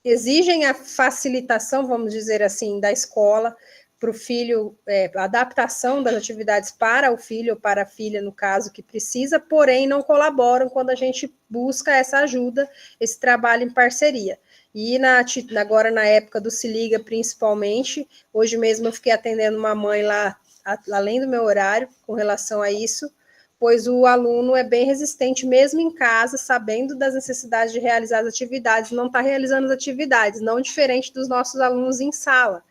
exigem a facilitação, vamos dizer assim, da escola para o filho, a adaptação das atividades para o filho ou para a filha, no caso, que precisa, porém não colaboram quando a gente busca essa ajuda, esse trabalho em parceria. E agora, na época do Se Liga, principalmente, hoje mesmo eu fiquei atendendo uma mãe lá, além do meu horário, com relação a isso, pois o aluno é bem resistente, mesmo em casa, sabendo das necessidades de realizar as atividades, não está realizando as atividades, não diferente dos nossos alunos em sala,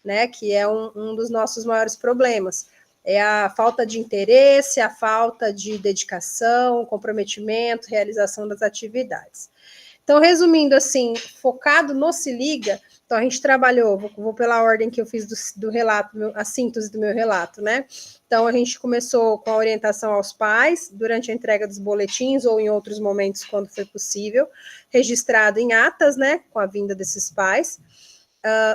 né, que é um dos nossos maiores problemas. É a falta de interesse, a falta de dedicação, comprometimento, realização das atividades. Então, resumindo assim, focado no Se Liga, então a gente trabalhou, vou pela ordem que eu fiz do relato, a síntese do meu relato, né? Então, a gente começou com a orientação aos pais, durante a entrega dos boletins ou em outros momentos, quando foi possível, registrado em atas, né, com a vinda desses pais.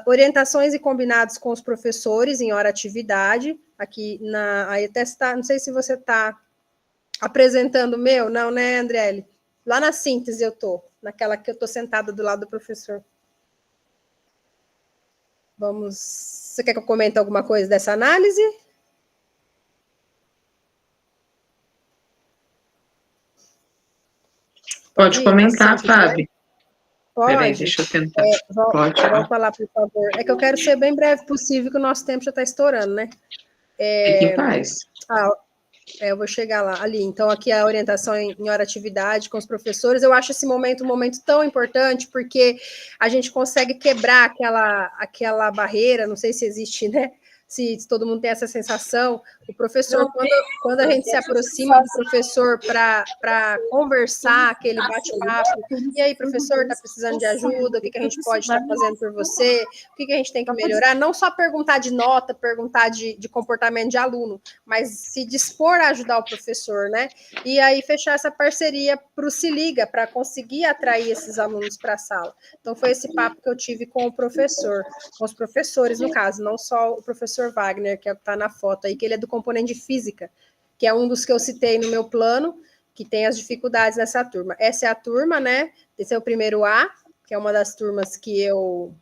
Orientações e combinados com os professores em hora atividade, aqui aí até está, não sei se você está apresentando o meu, não, né, Andriele? Lá na síntese eu estou, naquela que eu estou sentada do lado do professor. Você quer que eu comente alguma coisa dessa análise? Pode comentar, Fábio. Pode. Peraí, deixa eu tentar. Volta lá, por favor. É que eu quero ser bem breve possível, que o nosso tempo já está estourando, né? Fique em paz. Eu vou chegar lá, ali. Então, aqui a orientação em hora atividade com os professores. Eu acho esse momento um momento tão importante, porque a gente consegue quebrar aquela barreira, não sei se existe, né? Se todo mundo tem essa sensação, o professor, quando a gente se aproxima do professor para conversar, aquele bate-papo, e aí, professor, está precisando de ajuda, o que a gente pode estar fazendo por você, o que a gente tem que melhorar, não só perguntar de nota, perguntar de comportamento de aluno, mas se dispor a ajudar o professor, né? E aí fechar essa parceria para o Se Liga, para conseguir atrair esses alunos para a sala. Então, foi esse papo que eu tive com o professor, com os professores, no caso, não só o professor Wagner, que está na foto aí, que ele é do componente de física, que é um dos que eu citei no meu plano, que tem as dificuldades nessa turma. Essa é a turma, né? Esse é o primeiro A, que é uma das turmas que eu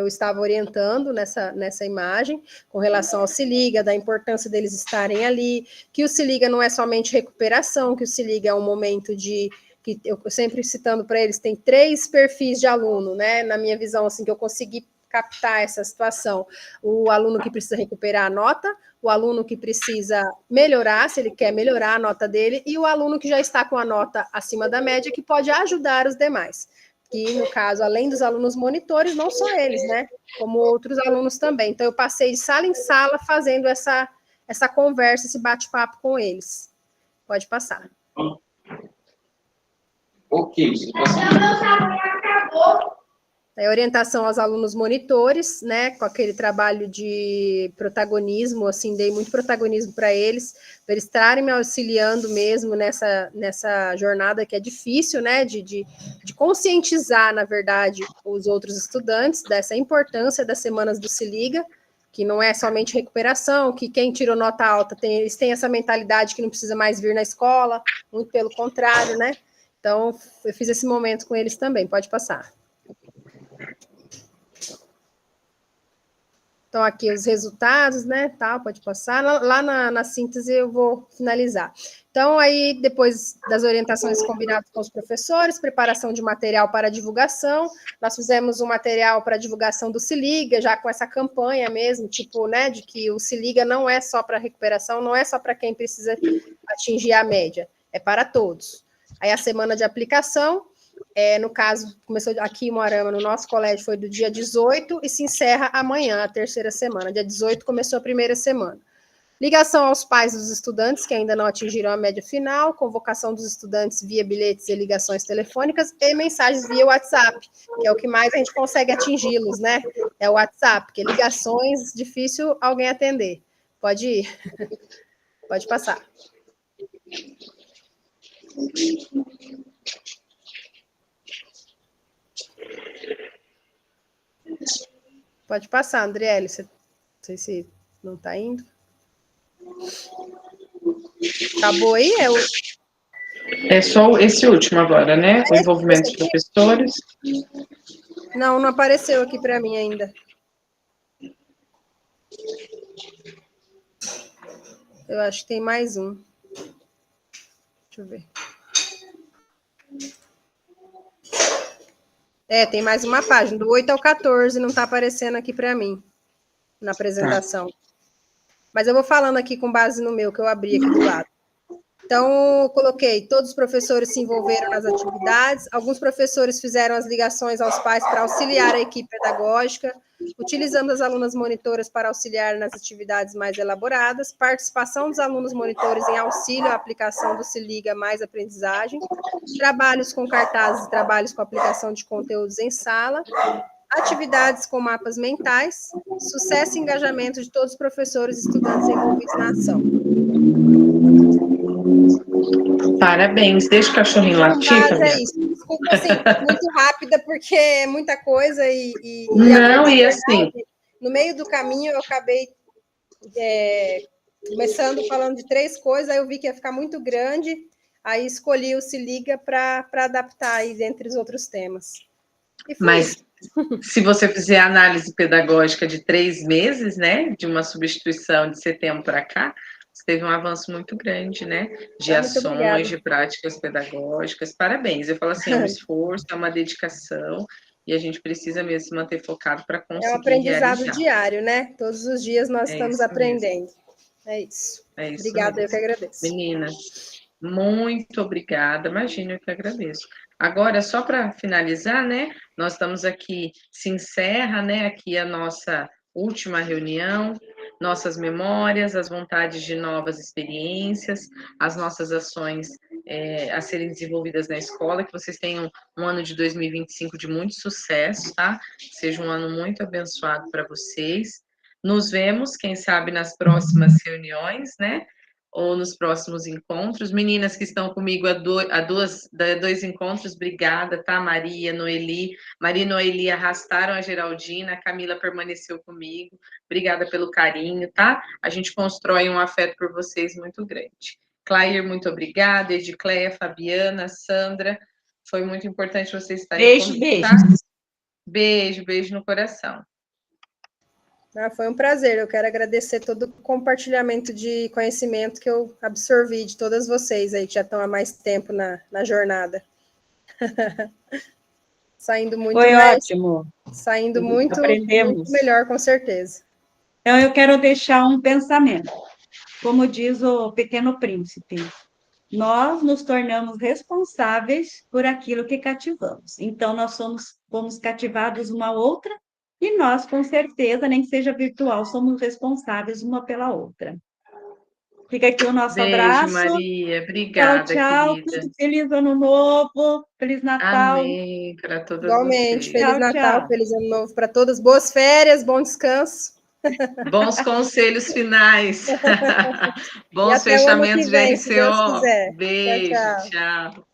estava orientando nessa imagem, com relação ao Se Liga, da importância deles estarem ali, que o Se Liga não é somente recuperação, que o Se Liga é um momento que eu sempre citando para eles, tem 3 perfis de aluno, né? Na minha visão, assim, que eu consegui captar essa situação. O aluno que precisa recuperar a nota, o aluno que precisa melhorar, se ele quer melhorar a nota dele, e o aluno que já está com a nota acima da média, que pode ajudar os demais. Que, no caso, além dos alunos monitores, não só eles, né? Como outros alunos também. Então, eu passei de sala em sala fazendo essa conversa, esse bate-papo com eles. Pode passar. Ok, você acabou. Orientação aos alunos monitores, né, com aquele trabalho de protagonismo, assim, dei muito protagonismo para eles estarem me auxiliando mesmo nessa jornada que é difícil, né, de conscientizar, na verdade, os outros estudantes dessa importância das semanas do Se Liga, que não é somente recuperação, que quem tirou nota alta, eles têm essa mentalidade que não precisa mais vir na escola, muito pelo contrário, né, então eu fiz esse momento com eles também, pode passar. Então, aqui os resultados, né, tal, pode passar. Lá na síntese eu vou finalizar. Então, aí, depois das orientações combinadas com os professores, preparação de material para divulgação, nós fizemos um material para divulgação do Se Liga, já com essa campanha mesmo, tipo, né, de que o Se Liga não é só para recuperação, não é só para quem precisa atingir a média, é para todos. Aí, a semana de aplicação, no caso, começou aqui em Moarama, no nosso colégio, foi do dia 18 e se encerra amanhã, a terceira semana. Dia 18 começou a primeira semana. Ligação aos pais dos estudantes que ainda não atingiram a média final, convocação dos estudantes via bilhetes e ligações telefônicas e mensagens via WhatsApp, que é o que mais a gente consegue atingi-los, né? É o WhatsApp, porque ligações, difícil alguém atender. Pode ir. Pode passar. Pode passar, Andriele. Não sei se não está indo. Acabou aí? É só esse último agora, né? O envolvimento dos professores. Não apareceu aqui para mim ainda. Eu acho que tem mais um. Deixa eu ver. Tem mais uma página, do 8 ao 14, não está aparecendo aqui para mim, na apresentação. Mas eu vou falando aqui com base no meu, que eu abri aqui do lado. Então, eu coloquei, todos os professores se envolveram nas atividades, alguns professores fizeram as ligações aos pais para auxiliar a equipe pedagógica, utilizando as alunas monitoras para auxiliar nas atividades mais elaboradas, participação dos alunos monitores em auxílio à aplicação do Se Liga Mais Aprendizagem, trabalhos com cartazes e trabalhos com aplicação de conteúdos em sala, atividades com mapas mentais, sucesso e engajamento de todos os professores e estudantes envolvidos na ação. Parabéns, deixa o cachorrinho latir. É isso. Desculpa, assim, muito rápida, porque é muita coisa Não, e assim... No meio do caminho, eu acabei começando falando de 3 coisas, aí eu vi que ia ficar muito grande, aí escolhi o Se Liga para adaptar aí entre os outros temas. Mas se você fizer a análise pedagógica de 3 meses, né, de uma substituição de setembro para cá, você teve um avanço muito grande, né, de ações, de práticas pedagógicas. Parabéns. Eu falo assim, é um esforço, é uma dedicação, e a gente precisa mesmo se manter focado para conseguir realizar. É um aprendizado diário, né? Todos os dias nós estamos aprendendo. Mesmo. É isso. Obrigada, mesmo. Eu que agradeço. Meninas, muito obrigada. Imagina, eu que agradeço. Agora, só para finalizar, né, nós estamos aqui, se encerra, né, aqui a nossa última reunião, nossas memórias, as vontades de novas experiências, as nossas ações a serem desenvolvidas na escola, que vocês tenham um ano de 2025 de muito sucesso, tá? Seja um ano muito abençoado para vocês. Nos vemos, quem sabe, nas próximas reuniões, né? Ou nos próximos encontros. Meninas que estão comigo há 2 encontros, obrigada, tá? Maria, Noeli e Noeli arrastaram a Geraldina, a Camila permaneceu comigo, obrigada pelo carinho, tá? A gente constrói um afeto por vocês muito grande. Clair, muito obrigada, Edicléia, Fabiana, Sandra, foi muito importante vocês estarem comigo, tá? Beijo no coração. Foi um prazer, eu quero agradecer todo o compartilhamento de conhecimento que eu absorvi de todas vocês aí, que já estão há mais tempo na jornada. Saindo muito Foi ótimo. Saindo muito melhor, com certeza. Então, eu quero deixar um pensamento. Como diz o Pequeno Príncipe, nós nos tornamos responsáveis por aquilo que cativamos. Então, nós fomos cativados uma outra, e nós, com certeza, nem que seja virtual, somos responsáveis uma pela outra. Fica aqui o nosso abraço. Maria. Obrigada, tchau, querida. Feliz Ano Novo, Feliz Natal. Amém, para todas Igualmente, vocês. Feliz Natal, Feliz Ano Novo para todas. Boas férias, bom descanso. Bons conselhos finais. Bons fechamentos de RCO. Beijo, tchau.